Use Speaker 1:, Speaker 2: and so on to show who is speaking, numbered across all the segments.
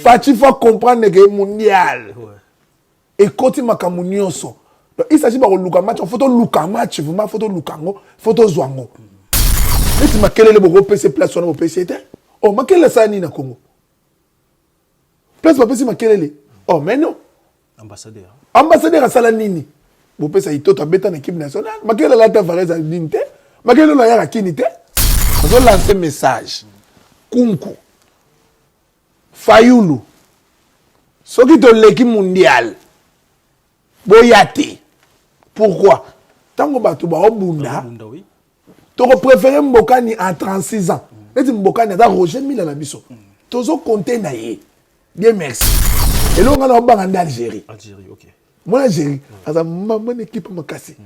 Speaker 1: Fati faut comprendre que mondial. Et quand il m'a camunioso. Il s'agit pas de Luka match, il faut Luka match, vous ma photo Lukango, photo Zwango. Et tu m'as quel est le beau PC place sur le PC était? Oh, ma quel est ça ni na Congo? Place pas PC ma quel est? Oh, mais non.
Speaker 2: Ambassadeur.
Speaker 1: Ambassadeur à Salanini. Vous PC il tout bêta en équipe nationale. Ma quel est la Tavares à Ninte? Ma quel est la Yara Kinite? On a lancé message. Kunku. Fayulu. Ce qui est l'équipe mondiale. Boyati. Pourquoi? Tant que tu vas au Bunda, tu préfères Mbokani à 36 ans. Et tu Mbokani à Roger Mila Nabiso. Tu as compté naïe. Bien merci. Et là, on a en Algérie.
Speaker 2: Algérie, ok.
Speaker 1: Moi, Algérie, mon équipe m'a cassé.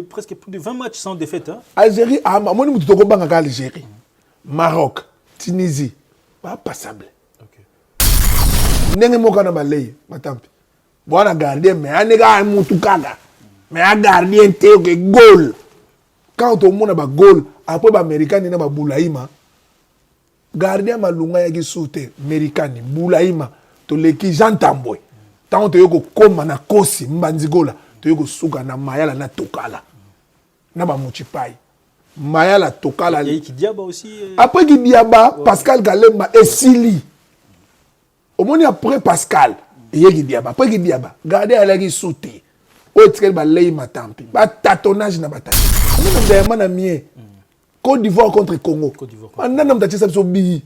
Speaker 2: Presque plus de 20 matchs sans défaite. Hein?
Speaker 1: Algérie, moi, je suis en Algérie. Maroc, Tunisie, pas passable. Ok. N'est-ce pas que je bon, on a gardé, mais on a gardé mais on a gardé un goal. Quand on a un goal, après les Américains, on a un boulaïma. Gardien malunga qui sauté, Américain, boulaïma, to leki jantamboy. Tant que tu comme na kosi, mbanzigola, tu es suga na mayala na tokala. Na ba muchipai. Mayala tokala.
Speaker 2: Il y a qui diaba aussi.
Speaker 1: Après qui diaba, Pascal Galema et Sili. Au moins après Pascal. Après qui diaba, gardez à la sauté. Autre ba lei matampi. Ba tatonnage na bataki. On a mis Côte d'Ivoire contre Congo. On a mis ça sur bi.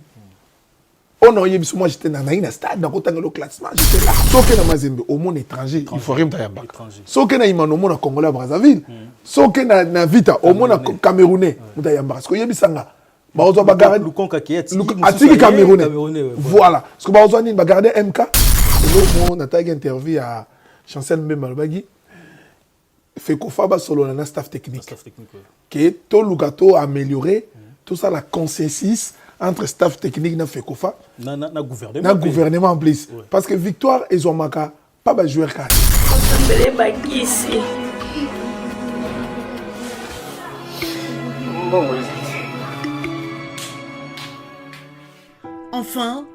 Speaker 1: On a eu moi j'étais dans un stade dans le classement, j'étais là. Sauf que dans Mazembe au monde étranger, il faut rien tayamba. Sauf que na imano au monde Congolais Brazzaville. Sauf que na Vita au monde Camerounais, mutayamba parce que yebisanga. Ba ozo ba garder
Speaker 2: Lukonka qui est
Speaker 1: atiki Camerounais. Voilà. Parce que ba ozo ni ba garder MK. Et on a tagé interview à Chancel Mbemalbagi. Fekofa ba solo na staff technique. Que tout Lukato a amélioré tout ça la consensus entre staff technique na Fekofa
Speaker 2: na gouvernement.
Speaker 1: Na gouvernement en plus. Ouais. Parce que Victoire et Zomaka pas ba jouer carte.
Speaker 3: Enfin,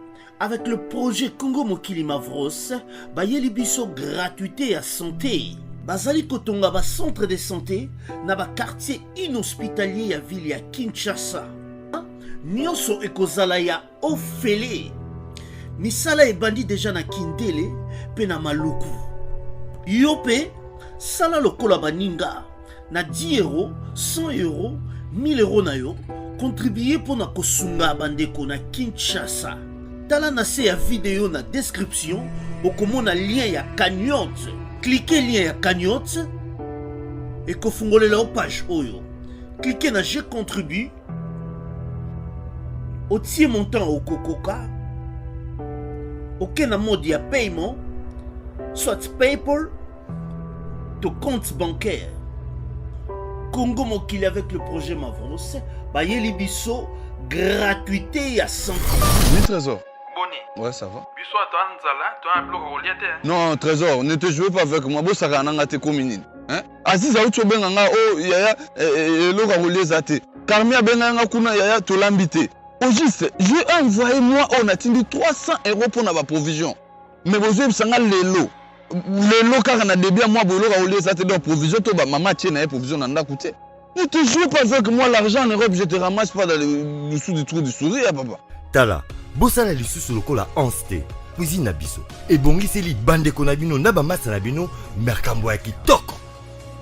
Speaker 3: avec le projet Congo Mokili Mavros, bayeli biso gratuité à santé. Bazali kotonga ba centre de santé na ba quartier inhospitalier ya ville ya Kinshasa. Nyonso ekozala ya ofele. Misala ebandi déjà na Kindele pe na Maluku. Yope sala lokola baninga na 10 euros, 100 euros, 1000 euros na yo contribuer pour na kosunga bandeko na Kinshasa. Tala na se ya vidéo na description okomona lien ya cagnotte. Cliquez lien ya cagnotte et kofungolela la page oyo. Cliquez na je contribue. Otie montant au Kokoka. Aucun mode de paiement, soit PayPal, ton compte bancaire. Congo Mokili avec le projet Mavros, Bayeli Bisso, gratuité à 100.
Speaker 4: Oui, Trésor.
Speaker 5: Boni.
Speaker 4: Ouais, ça va.
Speaker 5: Bisso à toi, Nzala, toi un bloc au
Speaker 4: non, Trésor, ne te jouez pas avec moi. Bon, ça va n'en te communine. Hein? Aziz a ucho benganga oh yaya le rolé zate. Karmia benganga kuna yaya to l'ambité. Au juste, j'ai envoyé moi on a tindi 300 euros pour la provision. Mais vous avez sanga lelo. Lelo car on a début moi bolo rolé zate donc provision to ba maman tienne na provision nanda coûté. Ne te joue pas avec moi l'argent en Europe, je te ramasse pas dans le dessous du trou du sourire papa.
Speaker 6: Tala, bosala lisusu lokola onste. Cuisine na biso. Et bongiseli bande konabino na ba masa na bino merkambo ya kitoko.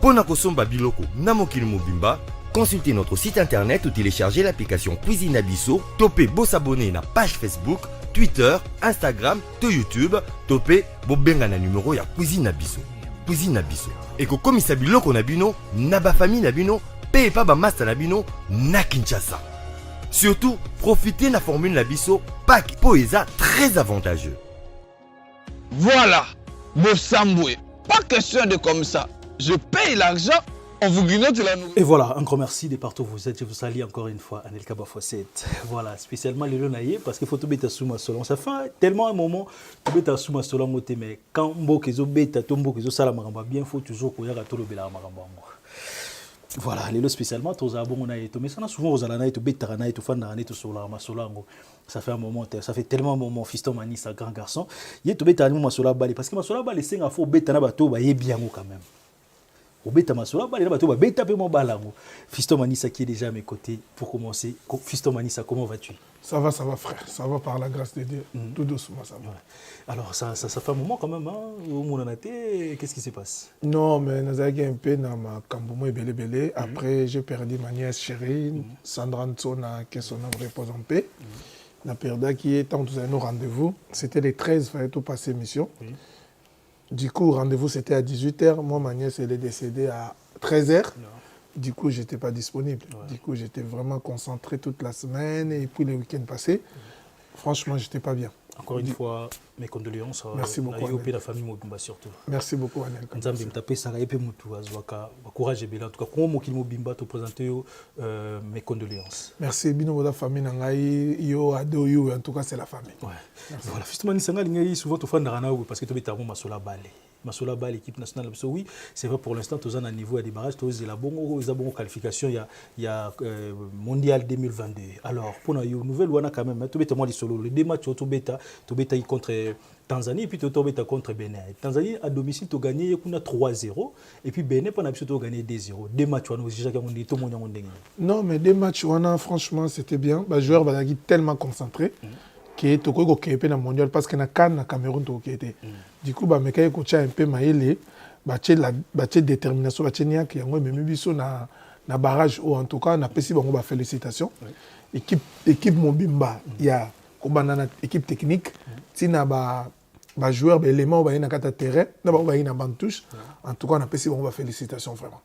Speaker 6: Pona kosomba biloko na mokili mobimba, consultez notre site internet ou téléchargez l'application Cuisine Abisso, topez beau s'abonner na page Facebook, Twitter, Instagram, to YouTube, topez bo benga na numéro ya Cuisine Abisso. Cuisine Abisso. Et ko komisa biloko na bino na ba famille na bino, paye pas ba masa na bino na Kinshasa. Surtout, profitez de la formule Nabisso, pack Poesa très avantageux.
Speaker 4: Voilà, Bossamboué. Pas question de comme ça. Je paye l'argent, on vous grignote la nourriture.
Speaker 2: Et voilà, un grand merci de partout où vous êtes. Je vous salue encore une fois, Anelka Bafosset. Voilà, spécialement les Lonaïe, parce qu'il faut tout bêta sous ma solon. Ça fait tellement un moment, tout bêta sous ma solon, mais quand Mbokezo bêta, tout Mbokezo salamaramba, bien, il faut toujours qu'on y a tout le béla maramba. Voilà, les spécialement, mais ça souvent aux alanaï, tout bétaranaï, tout fanarané, tout solar, masolango. Ça fait un moment, ça fait tellement un moment, fiston mani, ça grand garçon. Il y a tout bétaranaï, masola bali, parce que masola bali, c'est un faux bétana bateau, bah, y est bien quand même. Au béta masola bali, bateau, bah, béta peu mon balango. Fiston mani, ça qui est déjà à mes côtés pour commencer. Fiston mani, ça, comment vas-tu?
Speaker 1: Ça va, frère. Ça va par la grâce de Dieu. Tout doucement, ça va.
Speaker 2: Ouais. Alors, ça fait un moment quand même, hein, où mon anaté, qu'est-ce qui se passe?
Speaker 1: Non, mais nous avons un peu dans ma Kamboumou et Belé. Après, j'ai perdu ma nièce chérie, Sandra Ntsona, qui est son œuvre repose en paix. La perdu qui est tant tous nos rendez-vous. C'était les 13, il fallait tout passer mission. Du coup, rendez-vous, c'était à 18h. Moi, ma nièce, elle est décédée à 13h. Du coup, je n'étais pas disponible. Du coup, j'étais vraiment concentré toute la semaine et puis le week-end passé. Franchement, je n'étais pas bien.
Speaker 2: Encore une fois, mes condoléances.
Speaker 1: Merci beaucoup.
Speaker 2: À la famille Mobimba surtout.
Speaker 1: Merci beaucoup, Anel.
Speaker 2: Nzambe mtapé sara epe mutu azwaka courage ebela en tout cas comment Mokili Mobimba te présenter mes condoléances.
Speaker 1: Merci bino la famille nangai yo ado yo en tout cas c'est la famille.
Speaker 2: Ouais. Voilà justement ni sanga lingai souvent to fanda na parce que to beta masola balé. Masola Bal, l'équipe nationale, oui, c'est vrai pour l'instant, tous à niveau des barrages, tous la bonne qualification, il y a mondial 2022. Alors, pour nous, nouvelle, on a quand même, tout bêta moi les solo, les deux matchs, tout bêta contre Tanzanie et puis tout bêta contre Bénin. Tanzanie à domicile, tu as gagné 3-0 et puis Bénin, tu as gagné 2-0. Deux matchs, on a déjà gagné tout le monde.
Speaker 1: Non, mais deux matchs, on a franchement, c'était bien. Les joueurs sont tellement concentrés. Qui est au Congo qui est dans le mondial parce que na Cannes na Cameroun qui était du coup bah mais quand il un peu maïlé bah la détermination bah nia qui yango même biso na barrage ou en tout cas na pesi bango ba félicitations équipe Mobimba il y a comme équipe technique tina ba joueur élément ba na kata terrain na ba na bantouche en tout cas on a pesi bango ba félicitations vraiment.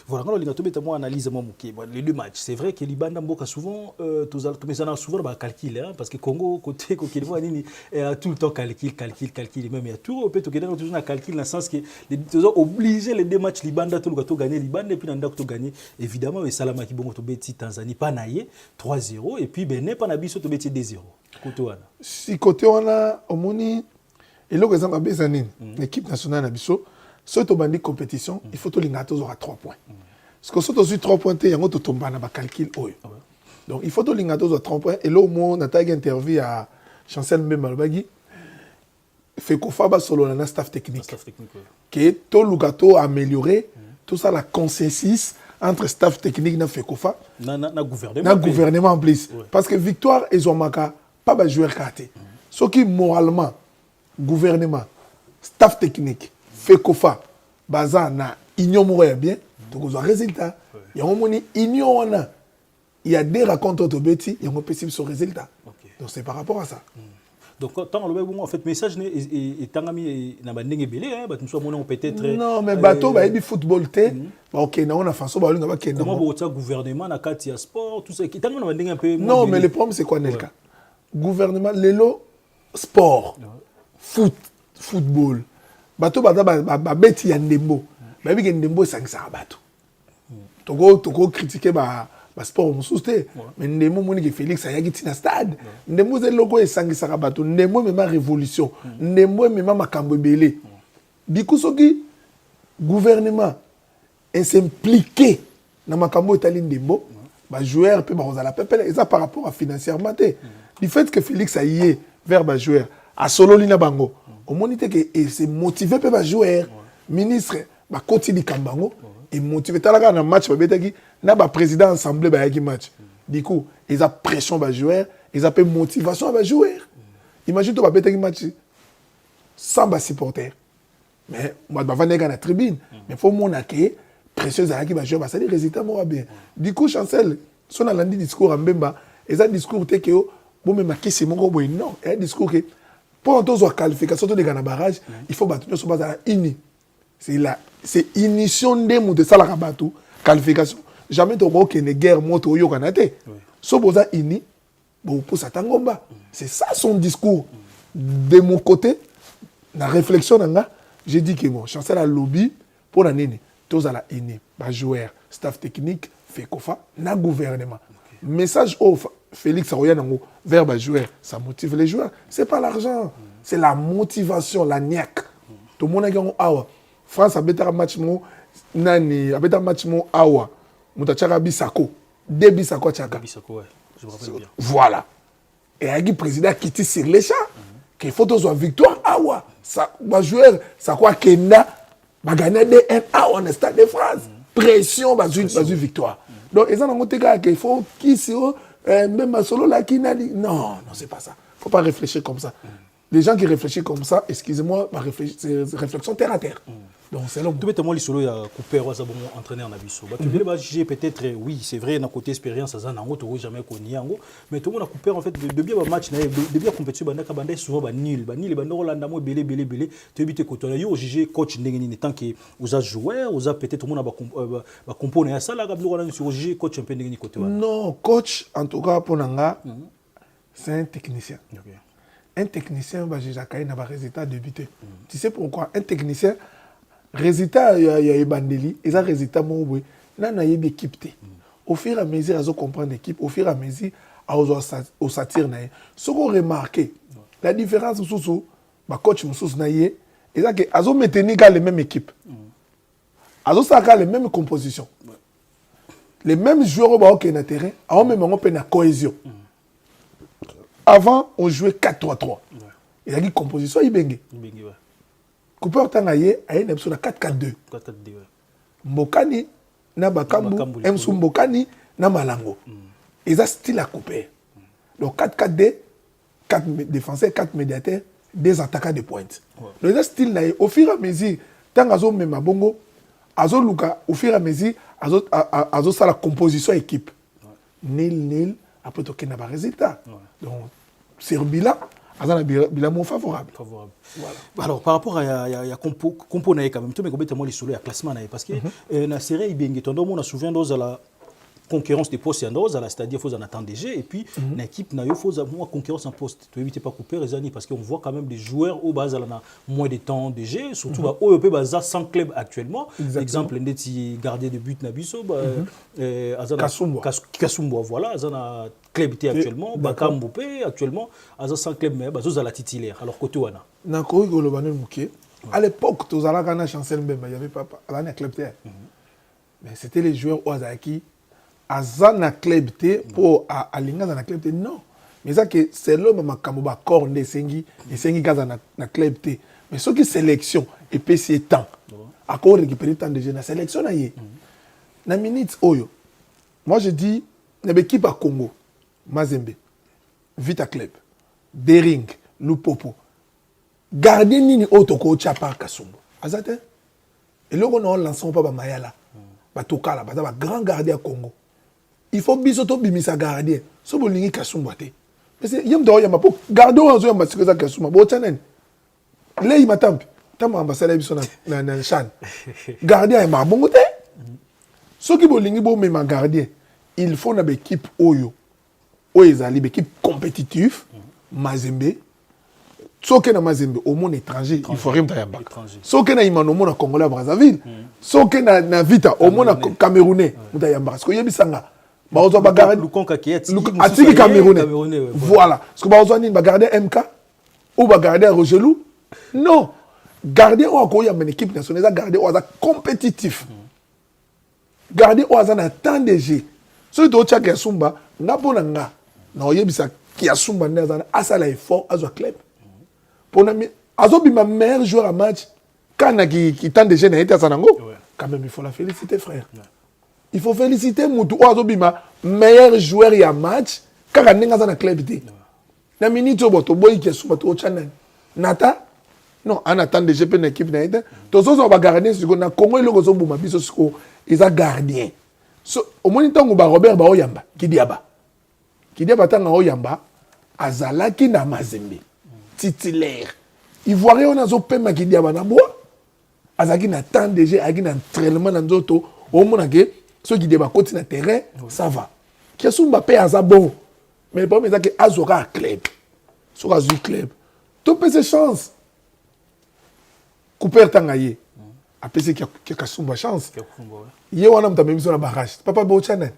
Speaker 2: Voilà, quand on a analyse les deux matchs, c'est vrai que Libanda Mboka souvent, souvent calcul, hein, parce que Congo, côté Côte d'Ivoire, il y a tout le temps calcul, même il y a tout, peut-être toujours un calcul dans le sens que les obligés les deux matchs Libanda, tout le monde gagné, Libanda, et puis Nanda tout gagné, évidemment, et Salama qui bon beti Tanzanie, pas naïe, 3-0, et puis Benin, pas nabiso, tout beti 2-0. Côté Wana.
Speaker 1: Si côté Wana, au Moni, et là, exemple, l'équipe nationale Nabiso, si tu as une compétition, il faut que tu aies 3 points. Parce que si tu as 3 points, tu as un calcul. Donc il faut que tu aies 3 points. Et là, au moins, on a une interview à Chancel Mbembalbagi. Fait qu'on fait solo dans le staff technique. Qui est tout le gâteau amélioré. Tout ça, la consensus entre staff technique et FECOFA.
Speaker 2: Le
Speaker 1: gouvernement en plus. Parce que victoire, ils ont pas de joueurs ratés. Ce qui, moralement, gouvernement, staff technique, FECOFA, baza na union mourir bien, donc on a résultat. Il y a un union il y a des racontes au Betty, il y a un possible sur résultat. Donc c'est par rapport à ça.
Speaker 2: Donc tant le en fait message et tangami na bandenge belé hein batumso mona peut-être
Speaker 1: non mais bateau ba bi football té OK na on a façon ba linga ba kenda
Speaker 2: comment bo gouvernement na katia sport tout ça qui tangami na bandenge un peu
Speaker 1: non mais le problème c'est quoi Nelka gouvernement lelo sport football bato bata ba beti ya ndembo ba bi ndembo sangisa bato toko critiquer ba sport mususte mais ndembo moni que Félix ayaki tina stade ndembo ze logo esangisa bato ndembo même révolution ndembo même makambo belé bikusoki gouvernement s'impliquer na makambo etali ndembo ba joueur pe ba ozala pepele et ça par rapport à financièrement du fait que Félix aille vers ba joueur a solo lina bango au monité que c'est motivé pe ba joueur ministre ba koti di kambango et motivé talaka na match ba betaki na ba président assemblée ba yaki match du coup ils a pression ba joueur ils a motivation ba joueur imagine to ba betaki match sans ba supporter mais moi ba vanega na tribune mais faut mona que pression za yaki ba joueur ba ça les résultats mo bien du coup Chancel son a lundi discours en Mbemba et ça discours te que bon même makisi moko boy non et discours que pour tous la qualification de gagner barrage il faut battre sur base uni c'est initiation de ça la rabatou qualification jamais tu vois qu'il y a une guerre moto yo kanate so boza ini bon pour ça tangomba c'est ça son discours de mon côté la réflexion nanga j'ai dit que bon Chancel a lobby pour la nini tous à la ini ba joueur staff technique FECOFA na gouvernement message au Félix Aroyanango vers ba joueur ça motive les joueurs c'est pas l'argent c'est la motivation la niaque tout le monde a dit awa France a battu un match nani abeta match mo awa mutachaka bisako de bisako chaka
Speaker 2: Bisako, ouais. Je me rappelle bien.
Speaker 1: voilà et agi président kiti sur les champs que photos soit victoire awa ça ba joueur ça quoi kenda ba gagner de 1 awa dans stade de France pression ba victoire donc ils ont ngoteka que il faut qui sur même solo là qui n'a dit non c'est pas ça faut pas réfléchir comme ça. Les gens qui réfléchissent comme ça, excusez-moi, c'est réflexion terre à terre. Donc c'est l'homme.
Speaker 2: Tu peux témoigner solo ya couper ça bon entraîner en abisso. Bah tu veux juger peut-être oui, c'est vrai dans côté expérience ça n'a autre jamais connu yango, mais tout le monde a coupé en fait de bien match de bien compétition banda ka banda souvent ba nul banda Rolanda mo belé tu éviter côté là yo juger coach ndenge tant que vous a joueur, vous a peut-être tout le monde ba composer ça là gablo Rolanda sur juger coach un peu ndenge côté là.
Speaker 1: Non, coach en tout cas pour nanga c'est un technicien.
Speaker 2: Okay.
Speaker 1: Un technicien va juger na ba résultat débuté. Tu sais pourquoi un technicien résultat il y a bandeli et ça résultat mo boy na yebi équipe té. Au fur et à mesure à comprendre l'équipe, au fur et à mesure au satire na. Ce qu'on remarqué la différence sous ba coach mususu na yé et ça que azo maintenir les mêmes équipes. Azo saka les mêmes compositions. Les mêmes joueurs au na terrain, a même on peut na cohésion. Avant, on jouait 4-3-3. Il y a une composition, il y a une Cooper Tangaye a une 4-4-2. Mbokani, na Bakambu, Msou Mbokani, na Malango. Et ça, style à couper. Donc 4-4-2, 4 défenseurs, 4 médiateurs, 2 attaquants de pointe. Donc ça, style là, au fur et à mesure, tant que Azo Mema Bongo, Azo Luka, au fur et à mesure, Azo ça la composition équipe. Nil. Après, tu as un résultat. Donc, c'est un bilan. Bilan favorable.
Speaker 2: Voilà. Alors, par rapport à compo quand même, tu me dis que classement parce que la série est bien. On a souvent la concurrence des postes c'est-à-dire qu'il faut en attendre des jeux et puis l'équipe il faut avoir concurrence en poste. Tu éviter pas couper les années parce qu'on voit quand même des joueurs au bas moins de temps de jeu, surtout au EP sans club actuellement. Exemple ndeti gardien de but Nabiso Kasumbo voilà azana club actuellement Bakamboupé actuellement azana sans club mais bazo la titulaire alors côté wana
Speaker 1: na ko go le banel muké à l'époque tous ala kana chancel mbemba il y avait pas ala club mais c'était les joueurs Ozaki azana club té pour alinga na club té non mais ça que c'est l'homme makambo ba corne sengi et sengi gaza na club té mais ce qui sélection et PC temps encore récupérer temps de jeu na sélection na yé na minute oyo moi je dis na équipe à Congo Mazembe Vita Club Dering Lupopo gardien nini otoko chapa Kasumbo azate et là on lance pas ba mayala ba tokala ba grand gardien à Congo. Il faut bisoto bimisa gardien. So bolingi Kasumba te. Mais c'est yem do yamba po gardo anzo yamba sikeza Kasumba. Bo tsanen. Le yi matampi. Tam ambassadeur biso na chan. Gardien ma bongo te. So ki bolingi bo mema gardien. Il faut na équipe oyo. Ezali équipe compétitive Mazembe. Soke na Mazembe au monde étranger, il faut rien tayamba. Soke na imano mona Congolais Brazzaville. Soke na Vita au monde Camerounais, mutayamba parce que yebisanga ba ozo ba garder
Speaker 2: Lukonka qui est
Speaker 1: atiki Camerounais. Voilà. Parce que ba ozo ni ba garder MK ou ba garder Rogelou. Non. Garder ou ko ya équipe nationale, garder ou za compétitif. Garder ou za na temps de jeu. So to tchaka ya Sumba, ngapo na nga. Na oyebisa ki ya Sumba na asala effort azo club. Pour ma meilleur joueur à match, quand il tente de gêner, quand même il faut la féliciter, frère. Il faut féliciter Moutou Azobima, meilleur joueur à match, quand il est dans la club. Na minute boto boy qui est sur le channel. Nata non, en attendant de GP une équipe naïde. Tous ceux qui ont gardien sur le Congo et le Gozo Bouma biso ils ont gardien. So au moins temps où Robert Baoyamba qui diaba tanga Oyamba azalaki na Mazembe. Titulaire. Ivoirien on a zo pema ki diaba na bois. Azaki na temps de jeu, azaki na entraînement na nzoto, au mona ke ceux qui débat côté na terrain, ça va. Qui Sumba pe aza bon. Mais le problème c'est que azoka club. Soka zu club. Tu peux ces chances. Couper tangaye. A PC qui a Sumba chance. Yé wana mta même sur la barrage. Papa bo channel.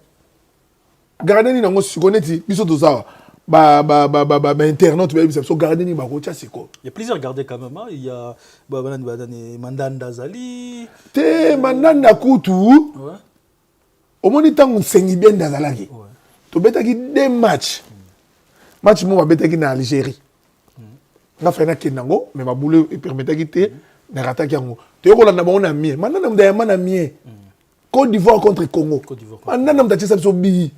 Speaker 1: Gardez ni nango sukoneti biso dozawa. internaute so garder ni ba ko c'est quoi.
Speaker 2: Il y a plusieurs gardés quand même, hein. Il y a Mandanda Zali.
Speaker 1: Te Mandanda Kutu.
Speaker 2: Ouais.
Speaker 1: Au moins il tango sengi bien d'Azalaki. Ouais. To betaki 2 matchs. Match mo ba betaki na Algérie. Na fena kenango mais ba boule permetaki te na rataki yango. Te ko landa ba na mie. Mandanda mdaya na mie. Côte d'Ivoire contre Congo. Mandanda mtati ça so bi.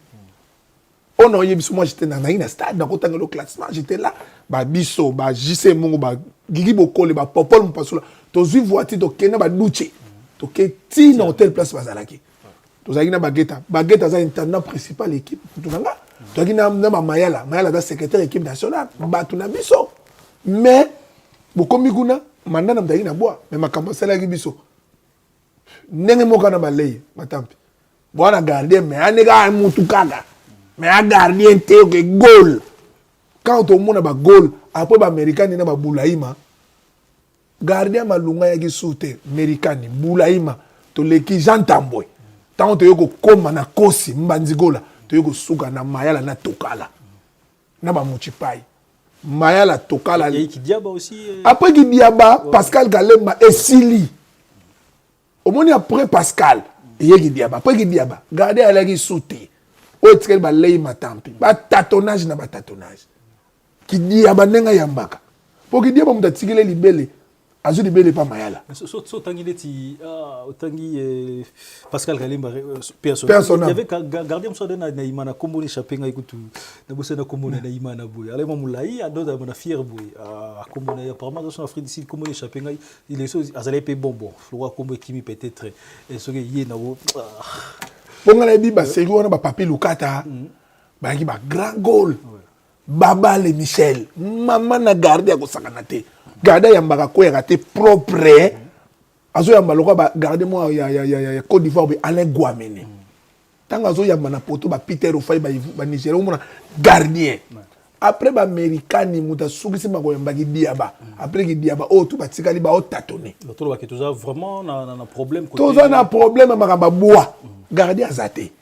Speaker 1: Oh non, moi j'étais dans un stade, dans le classement, j'étais là. Bah biso, bah JC Mongo, bah Gigi Bokole, bah Popol Mpasula. Tu as vu voiture, tu as vu Douche. Tu as vu dans telle place, tu as vu Baguetta. Baguetta, c'est l'intendant principal de l'équipe. Tu as vu Mayala. Mayala, c'est le secrétaire de l'équipe nationale. Bah tu as vu ça. Mais, beaucoup de gens, maintenant, tu as vu na bois. Mais ma campagne, c'est la biso. N'est-ce pas qu'on a malé, ma tampi. Bon, on a gardé, mais on a gardé mon tout kaga. Mais un gardien que goal. Quand on a un goal, après l'américain il a un boulaïma. Gardien malunga yaki soute américain boulaïma to leki jantamboy. Tant que tu comme na kosi mbanzigola, tu es suka na mayala na tokala. Na ba muchipai. Mayala tokala.
Speaker 2: Il y a qui diaba aussi.
Speaker 1: Après qui diaba, Pascal Galema et Sili. Au moins après Pascal, il y a qui diaba. Après qui diaba, gardien a qui soute. Otikel ba lei matampi ba tatonnage na ba tatonnage ki dia banenga yambaka po ki dia ba mutatikele libele azu libele pa mayala
Speaker 2: so tangi leti tangi Pascal Galimba personnel il y avait gardien so na imana komboni chapenga ikutu na bosena komboni na imana boy ale mamulai adoda na fier boy komboni apparemment dans Afrique d'ici komboni chapenga il est so azale pe bonbon flora kombo kimi peut-être et so ye na wo
Speaker 1: Pongala bi ba série wana ba papier Lukata ba ki ba grand goal Baba le Michel maman na garder ya ko sakana te garder ya mbaka ko ya te propre azo ya mbaloka ba garder moi ya Côte d'Ivoire be Alain Guamene tanga azo ya na poto ba Peter Ofai ba Nigeria mona gardien après ba américain ni muta sugisi ma ko ya mbaki diaba après ki diaba o tout ba tikali ba o tâtonner
Speaker 2: l'autre ba ki toza vraiment na problème côté
Speaker 1: toza na problème makamba bois gardien azaté.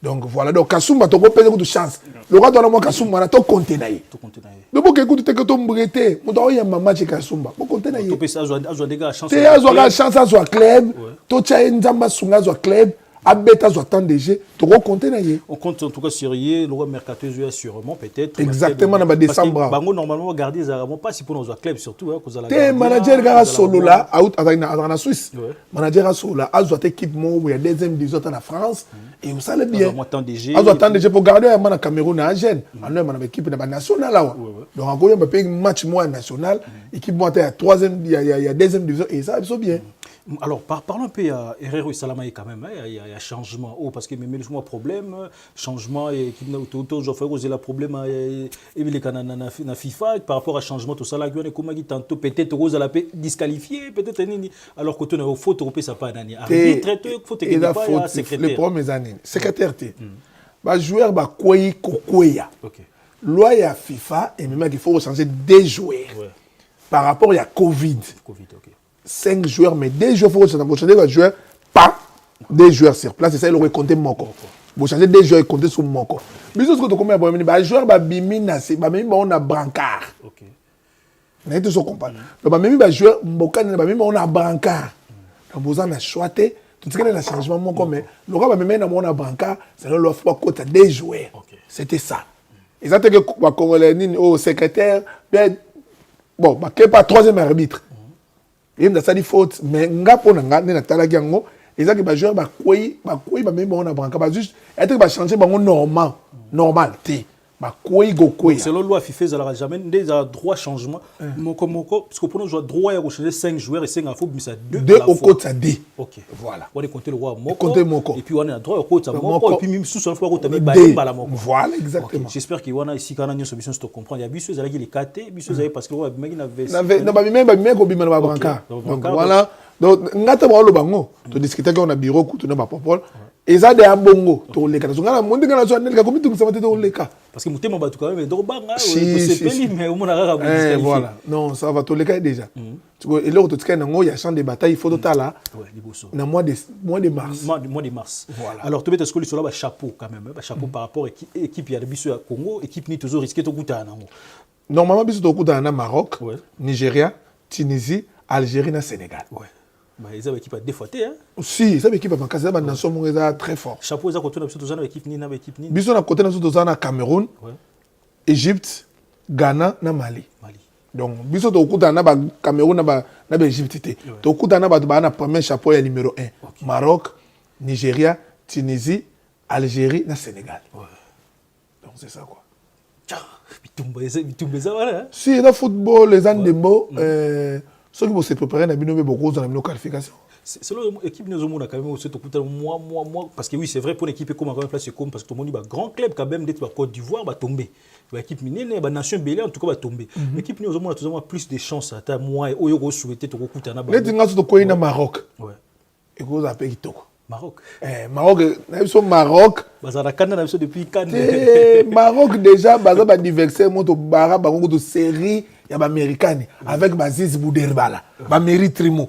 Speaker 1: Donc voilà, donc Kasumba to pèse beaucoup de chance. Le roi doit moi Kasumba na to compter naïe. To compter naïe. Le bon écoute que to mbrété, mo to ya mama chez Kasumba. Mo compter naïe.
Speaker 2: To pèse azo dega chance.
Speaker 1: Te azo ga chance azo club. To cha nzamba sunga azo club. Abeta azo temps de jeu. To compter naïe. On compte en tout cas sur le roi mercato joue sûrement peut-être. Exactement na ba décembre. Bango normalement garder vraiment pas si pour nos club surtout hein cause la. Te manager ga solo là out en Suisse. Manager ga solo là azo équipe mo il y a deuxième division en France. Et vous savez bien. Azo attendre déjà pour garder un man Cameroun à Gênes. En un man équipe na national là. Donc en gros on peut match moi national, équipe moi à troisième il y a deuxième division et ça c'est bien. Alors parlons un peu à Herrero et Salamaï quand même il y a changement parce que même le problème changement et qui n'a auto je fais causer le problème et les canana na FIFA par rapport à changement tout ça là comment dit tantôt peut-être rose à la disqualifié peut-être alors que tu as faute européen ça pas nani arbitre faute que pas secrétaire les premières années secrétaire t ba joueur ba koyi kokoya OK loi ya FIFA et même qu'il faut changer des joueurs par rapport à Covid OK 5 joueurs, mais 2 joueurs, il faut changer des joueurs, pas des joueurs sur place, et ça, il aurait compté mon corps. Vous changez des joueurs et compter sur mon corps. Mais ce que tu comprends, les joueurs, on a brancard. Ok. Vous avez compris. Donc, les joueurs, on a brancard. Donc, vous avez choisi, tout ce qui est le changement, mon corps, mais le gars, on a brancard, c'est le fois côté des joueurs. C'était ça. Et ça, c'est que le secrétaire, bon, pas 3e arbitre. Il y a des fautes, mais ngapo na na talaki yango ezaki ba joueur ba koyi ba même on a branca ba juste être ba changer ba normal té ba koyi go koyi selon loi FIFA ça n'aura jamais des droit changement moko parce que pour nous jouer droit ya changer 5 joueurs et 5 info mais ça 2 au côté ça D. OK voilà on est compter le roi moko et puis on a droit au côté moko et puis même sous son fois ko tabi ba moko voilà exactement j'espère qu'il y a ici quand on a une solution to comprendre il y a biso ezalaki les katé biso ezalaki parce que ba meki na veste na ba même ko bima na ba branca donc voilà donc ngata ba lo bango to discuter qu'on a bureau ku to na ba popol eza de abongo to leka na ngana monde ngana so ndeleka komi tumisa mate to leka
Speaker 2: parce que mutema batu quand même donc banga
Speaker 1: c'est
Speaker 2: peli mais au mona rara
Speaker 1: voilà non ça va to leka déjà tu vois et là tu tika nango ya champ de bataille il faut totala na mois de mars
Speaker 2: mois de mars
Speaker 1: voilà
Speaker 2: alors tu bête ce que sur là chapeau quand même chapeau par rapport équipe ya biso ya Congo équipe ni toujours risqué to kuta nango
Speaker 1: normalement biso to kuta na Maroc Nigeria Tunisie Algérie na Sénégal
Speaker 2: bah ils ont équipe à défaiter hein
Speaker 1: si ça équipe à Kaza ba nation mo très fort
Speaker 2: chapeau za côté na biso tozana équipe ni na équipe ni
Speaker 1: biso na côté na biso tozana Cameroun Égypte Ghana na Mali donc biso to kuta na ba Cameroun na ba Égypte té to kuta na ba na premier chapeau ya numéro 1 Maroc Nigeria Tunisie Algérie na Sénégal donc c'est ça quoi
Speaker 2: bitumba za voilà
Speaker 1: si le football les andembo ceux qui vont se préparer na bino beaucoup dans la qualification
Speaker 2: c'est l'équipe nous on a quand même aussi tout moi parce que oui c'est vrai pour l'équipe comme en place comme parce que tout le monde dit grand club quand même d'être Côte d'Ivoire va tomber l'équipe minine ba nation belé en tout cas va tomber l'équipe nous on a toujours plus de chance à moi et oyo souhaiter to kutana ba
Speaker 1: les dinga to ko ina Maroc et ko za pe kitoko
Speaker 2: Maroc
Speaker 1: Maroc na biso Maroc
Speaker 2: bazara kana na biso depuis quand
Speaker 1: Maroc déjà baza ba diverser moto bara bango to série ya ba américaine avec Baziz Bouderbala ba mérite trimo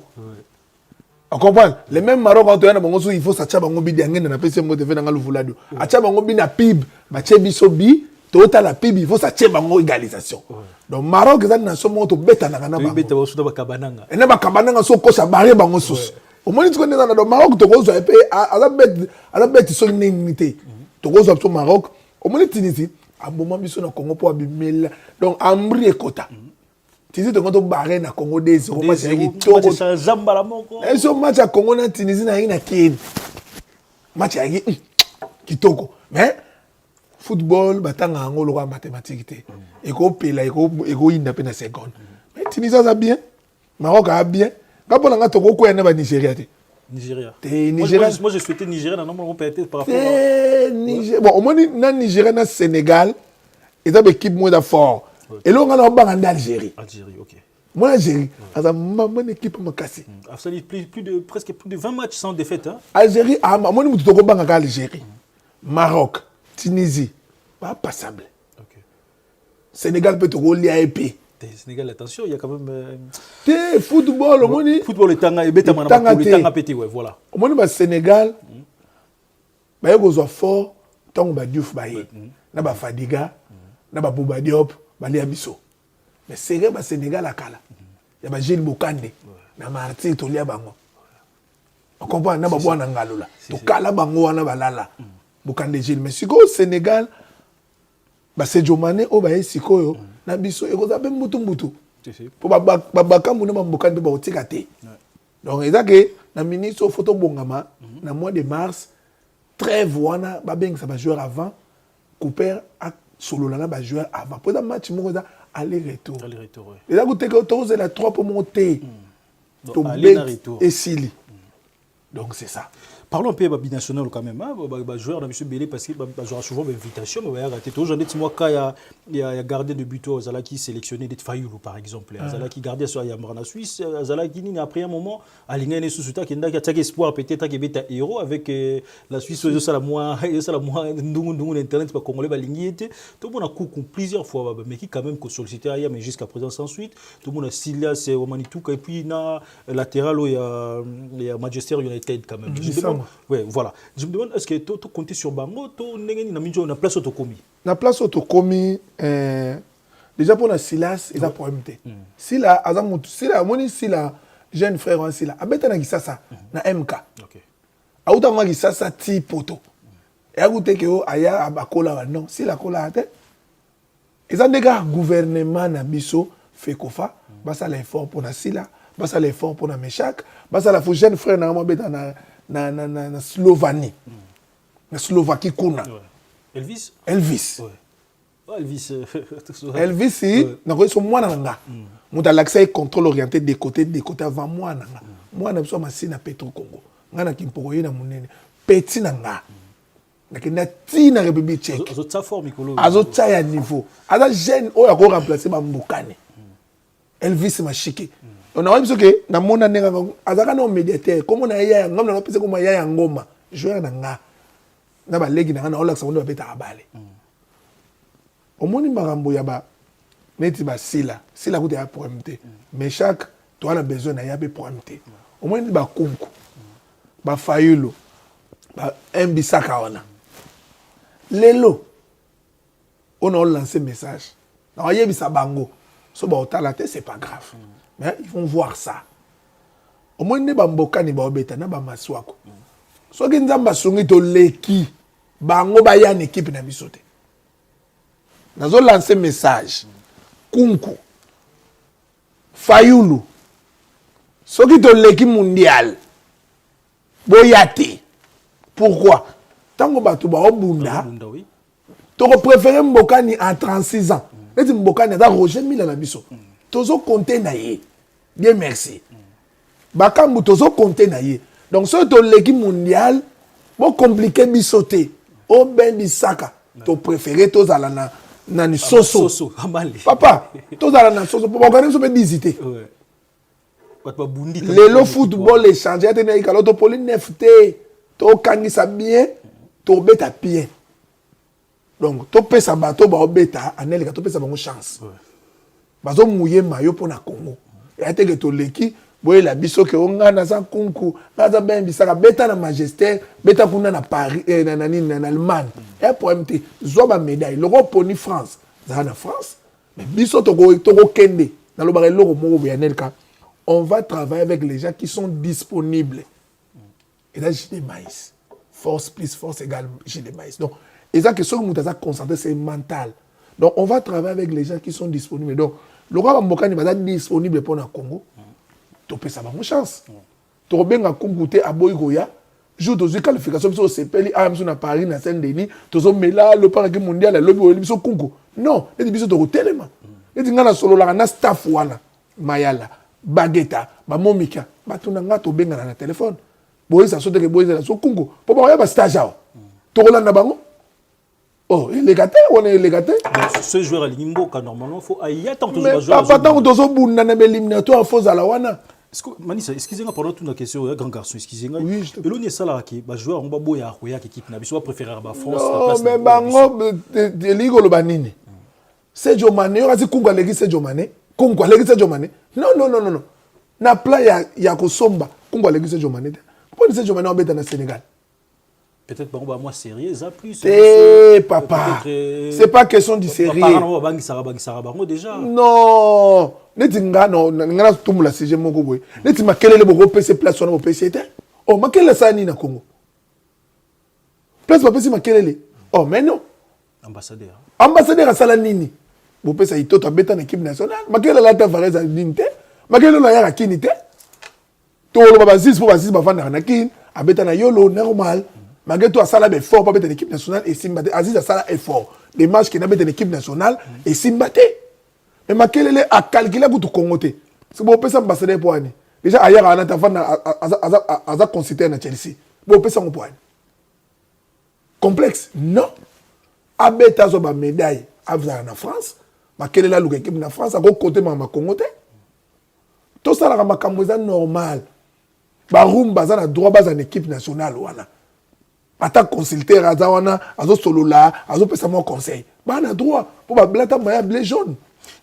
Speaker 1: on comprend les mêmes Maroc quand on a bango il faut ça tia bango bi ngene na pese mo te fait na ngalo a tia bango bi na PIB ba tia biso bi to la PIB il faut ça tia bango égalisation donc Maroc za nation moto beta na kana bango
Speaker 2: beta ba suda ba kabananga
Speaker 1: et na ba kabananga so ko sa barre bango sus au moins tu connais dans Maroc to ko zo epé à la bête so unité to ko zo Maroc au moins Tunisie a moment biso na Congo po abimela donc ambri ekota Tunisie to ngoto barre na Congo 2-0 match ya kitoko
Speaker 2: zambala moko
Speaker 1: et so match ya Congo na Tunisie na ina kin match ya kitoko mais football batanga ngolo kwa mathématique té et ko pela et ko inda pe na seconde mais Tunisie ça bien Maroc a bien quand on a toko ko na ba Nigeria té
Speaker 2: Nigeria.
Speaker 1: Moi
Speaker 2: je souhaitais Nigeria dans nombre peut-être par rapport à
Speaker 1: Nigeria. Bon, au moins na Nigeria na Sénégal, et ça équipe moins fort. Et là on a en Algérie.
Speaker 2: Algérie, OK.
Speaker 1: Moi Algérie, ça mon équipe m'a cassé.
Speaker 2: Absolument presque plus de 20 matchs sans défaite hein.
Speaker 1: Algérie moi nous toko banga Algérie. Maroc, Tunisie, pas passable.
Speaker 2: OK.
Speaker 1: Sénégal peut toko l'IAP.
Speaker 2: Sénégal attention, il y a quand même
Speaker 1: football au moins
Speaker 2: football est tanga et beta mana le tanga pété ouais voilà.
Speaker 1: Au moins ba Sénégal ba yego zo fort tant ba Diouf ba yi na ba Fadiga na ba Bouba Diop ba Lia Biso. Mais c'est ba Sénégal akala. Ya ba Gilles Bokande na Martin to lia bango. On comprend na ba bwana ngalola. To kala bango wana balala. Bokande Gilles mais siko Sénégal ba Sadio Mané o ba sikoyo na biso ekoza pe mbutu po bakambu na bambokani ba otika te donc ezake na ministre photo bongama na mois de mars trêve wana ba bengisa ba joueur avant Cooper a solo na ba joueur avant pour match moko za aller retour et là guteka to la 3 pour monter to aller retour et Sili donc c'est ça.
Speaker 2: Parlons un peu de binational quand même. Les joueurs de M. Bélé, parce qu'ils ont souvent une invitation, mais ils ont raté. Aujourd'hui, il y a gardé de but aux Zala qui sélectionné des Fayoulou, par exemple. Zala qui gardait sur Yamrana Suisse. Zala qui, après un moment, a ligné sous Souta, qui a espoir peut-être qu'il y a un héros avec la Suisse. Il y a la moins Internet, pas congolais, il y a tout le monde a coupé plusieurs fois, mais qui quand même sollicité ailleurs, mais jusqu'à présent sans suite. Tout le monde a Silas, Omanitouka, et puis na latéral, il y a Manchester United quand même. Oui, voilà. Je me demande, est-ce que tu comptes sur Bango, tu as une place autocomi? La
Speaker 1: place autocomi, déjà pour la Silas, il a pour MT. Sila, Sila, jeune frère, Sila, abeta na gisasa, na MK. Auta ma gisasa ti poto. Et à goûter que aya abakola non, Sila kola ate. Ils ont des gars gouvernement na biso fait kofa, basa l'effort pour na Sila, basa l'effort pour na Meshak, basa la jeune frère na mabeta na Slovanie. Na Slovaquie kuna.
Speaker 2: Elvis.
Speaker 1: Elvis.
Speaker 2: Ouais.
Speaker 1: Elvis, na ko so mwana nga. Muta l'accès contrôle orienté des côtés avant moi nga. Moi na biso masina Petro Congo. Nga na kimpoko yena munene. Petit na nga. Na kina ti na République tchèque.
Speaker 2: Azotsa forme ikolo.
Speaker 1: Azotsa ya niveau. Aza jeune oya ko remplacer ba mbukane. Elvis mashiki. On a vu que na mona nenga azaka no médiateur comme na ya ngam na pesa comme ya ngoma joueur nanga na ba legi nanga na olaksa ndo beta abale omoni makambo ya ba neti ba sila kuti ya problème te mais chaque toi a besoin na ya be problème te omoni ba kunku ba fayulo ba mbisaka wana lelo on a lancé message na yebisa bango so ba otala te c'est pas grave mais ils vont voir ça omoni ba mbokani ba obeta na ba maswako soki nzamba sungi to leki bango ba ya équipe na biso te nazo lancer message kunku fayulu soki to leki mondial boyate pourquoi tango bato ba obunda to préférer mbokani à 36 ans neti mbokani da Roger Mila na biso tozo compter na ye bien merci bakambu tozo compter na ye donc so to leki mondial bo compliquer biso te o ben bisaka to préférer to zala na ni soso papa to zala na soso po ba so be visiter lelo football échanger te na ikalo to poli nefte to kangisa bien to beta bien donc to pesa bato ba obeta aneleka to pesa bango chance bazo mouiller mayo pour na Congo et ate que to leki boye la biso ke onga na za kunku na za ben bisaka beta na Majesté beta kuna na Paris na Allemagne et problème te zo ba médaille le poni France za na France mais biso to kende na lo ba loko moko bo yanelka on va travailler avec les gens qui sont disponibles et là j'ai des maïs force plus force égale j'ai des maïs donc et ça que ce que nous avons concentré c'est mental donc on va travailler avec les gens qui sont disponibles donc le roi Mbokani va être disponible pour le Congo tu peux savoir une chance tu peux bien concouter à Boygoya jour de qualification sur CPL à Paris na Saint-Denis tu as là le parc mondial le lobby sur Congo non les biso to tellement les ngana solo la na staff wana mayala bageta ba momika ba tunanga to benga na téléphone boy ça saute que boy ça sur Congo pour ba ba stage to rolanda bango oh il est gâté on est gâté
Speaker 2: ce joueur à Limboka normalement faut y attendre
Speaker 1: toujours joueur mais pas tant que zo bunda na éliminatoire faut ala wana.
Speaker 2: Manisa, excusez-moi pendant toute la question, grand garçon, excusez-moi.
Speaker 1: Oui, je te
Speaker 2: prie. Et l'on est ça là, qui va jouer en babo ya Roya qui équipe nabi, soit préféré à France.
Speaker 1: Non, mais bango de ligo lo banini. C'est Jomane, on a dit Kunga legi c'est Jomane. Kunga legi c'est Jomane. Non. Na plan ya ko somba, Kunga legi c'est Jomane. Pourquoi c'est Jomane en bête dans le Sénégal?
Speaker 2: Peut-être par moi sérieux, ça plus.
Speaker 1: Eh papa, c'est pas question du sérieux.
Speaker 2: Déjà.
Speaker 1: Non. Neti ngana tumula sije moko boy. Neti makelele boko PC place wana PC te. Oh makelele sani na Congo. Place ba PC makelele. Oh mais non. Ambassadeur asala nini? Bo pesa itoto beta na équipe nationale. Makelele la ta vareza ninte. Makelele la ya kini te. To lo ba 6 pour 6 ba fanda na kin, abeta na yolo normal. Malgré tout asala be fort pour beta l'équipe nationale et Simbate. Aziz asala effort. Des matchs qui na beta l'équipe nationale et Simbate. Mais Makelele a calculé pour tout Congo. C'est bon, on ambassadeur pour aller. Déjà, ailleurs, on a consulté à Chelsea. Bon, on peut s'en point. Complexe? Non. Abeta zoba médaille à France. Makelele a l'équipe de France. A côté de Congo. Tout ça, c'est normal. Baroum bazan a droit à l'équipe nationale. Ata consulter Razawana, azo solo là, azo peut savoir conseil. Bah, on a droit pour ba blata maya blé jaune.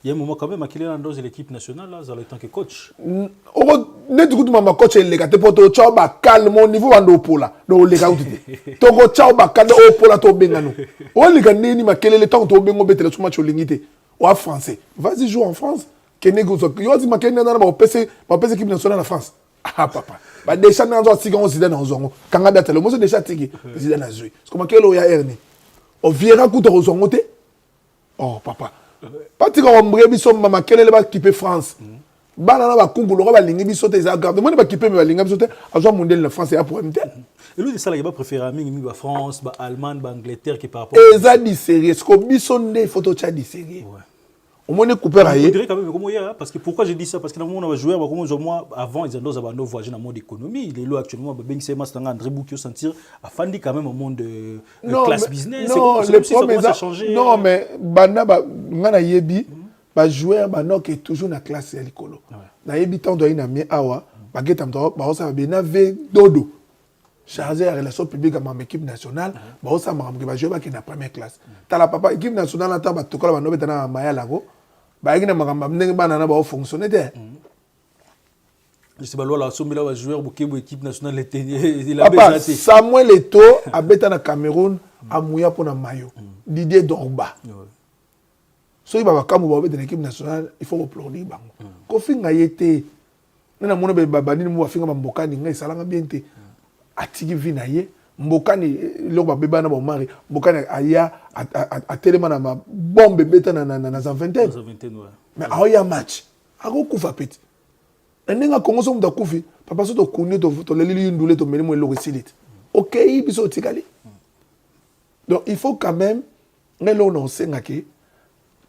Speaker 2: Il y a un moment quand même qu'il est dans l'équipe nationale là, en tant que coach.
Speaker 1: Ne tu ma coach est légaté pour te ciao ba calme mon niveau ando pola. Do lega uti. To go ciao ba calme o pola to bengano. O lega nini makelele temps to bengo betele suma cholingite. O français. Vas-y joue en France. Kenego zo. Yo di makelele na ba PC équipe nationale en France. Ah papa. Ba déjà na zo siga on zida na zongo. Kanga datele mo zo déjà tiki. Zida na zui. Parce que makelele o ya erni. O viera ku to zongo te. Oh papa. Parce que on brûle biso mama kelele ba kipe France. Bana na ba Congo lo ba lingi biso te za garde. Moi ba kipe me ba lingi biso te. Azo mondial la France ya pour MT.
Speaker 2: Et lui de ça là il va préférer ami ba France, ba Allemagne, ba Angleterre qui par rapport.
Speaker 1: Et ça dit sérieux. Ce que biso ndé photo cha dit sérieux. Ouais. Au moins couper raillé.
Speaker 2: Je dirais quand même comment il y a parce que pourquoi j'ai dit ça parce que dans le monde on va jouer comme moi avant ils ont nos voyager dans le monde économie les lois actuellement ben c'est moi André Boukio sentir afandi quand même au monde de classe business
Speaker 1: c'est comme si ça commence à changer. Non mais bana ba ngana yebi ba joueur ba no qui est toujours na classe ya likolo. Na yebi tant do ina mi awa ba geta mto ba osa ba na ve dodo. chargé à relation publique à l'équipe nationale, bah ça m'a ramené jouer qui na première classe. T'as la papa équipe nationale attend bah tout cas bah nous betana maya lago, bah il na m'a n'engue bah nana bah fonctionner de.
Speaker 2: Je sais pas là somme là joueur bouquet équipe nationale il a
Speaker 1: papa Samuel Eto'o a betana Cameroun a mouya pour na mayo. Didier Drogba. So il va kamu bah betana équipe nationale il faut applaudir bango. Kofi Ngayete nana mono be babani mo afinga mbokani ngai salanga bien te. Atigi vinaye mbokani loba beba na bomari mbokani aya a telema na ma bombe beta na za vingtaine mais aya match ako kufa peti nenga kongo so mda kufi papa so to kuni to leli ndule to melimo lo resilit OK biso tikali donc il faut quand même ngelo no senga ke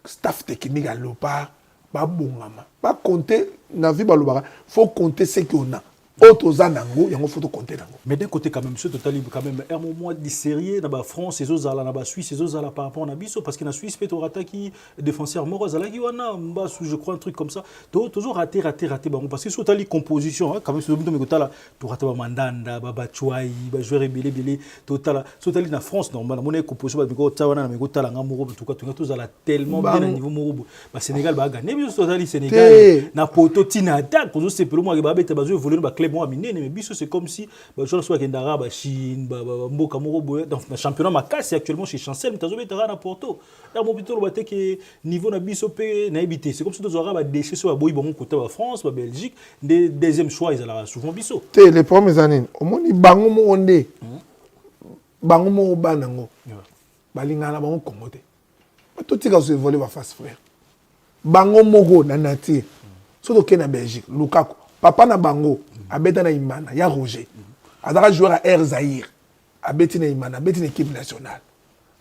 Speaker 1: staff technique à l'opar ba bongama ba compter na vie ba lobara faut compter ce qu'on a. Autres anango, il y a un photo compter nango.
Speaker 2: Mais d'un côté quand même, ce total quand même un moment de sérieux dans la France, ces autres dans la Suisse, ces autres par rapport à Bisso parce que la Suisse fait au qui défenseur Moros à la Guiana, je crois un truc comme ça. Toujours raté bon parce que sur tali composition quand même sur le côté là, tu raté Mandanda, Baba Chouai, joueur belé total sur tali na France normalement mon composition ba ko tawana na ko tala ngamoro en tout cas tous à la tellement bien à niveau Morobo. Ba Sénégal ba gagner bien sur tali Sénégal na poto tina attaque, on c'est pour moi ba beta ba jouer voler ba moi mais biso c'est comme si je soit kendara ba Chine mboka moko dans le championnat makasi actuellement chez Chancel mtazo betara na Porto là mon plutôt le que niveau na biso pe na habité c'est comme si nous aura ba déchet sur boy bon côté ba France ba Belgique deuxième choix ils allaient souvent biso
Speaker 1: les premières années au moni bango mo onde bango mo banango balingana bango Congo te tout tika se voler ba face frère bango moko na nature surtout que na Belgique Lukaku papa na bango abeta na Imana ya Roger azaka joueur à Air Zaïre abeti na Imana abeti na équipe nationale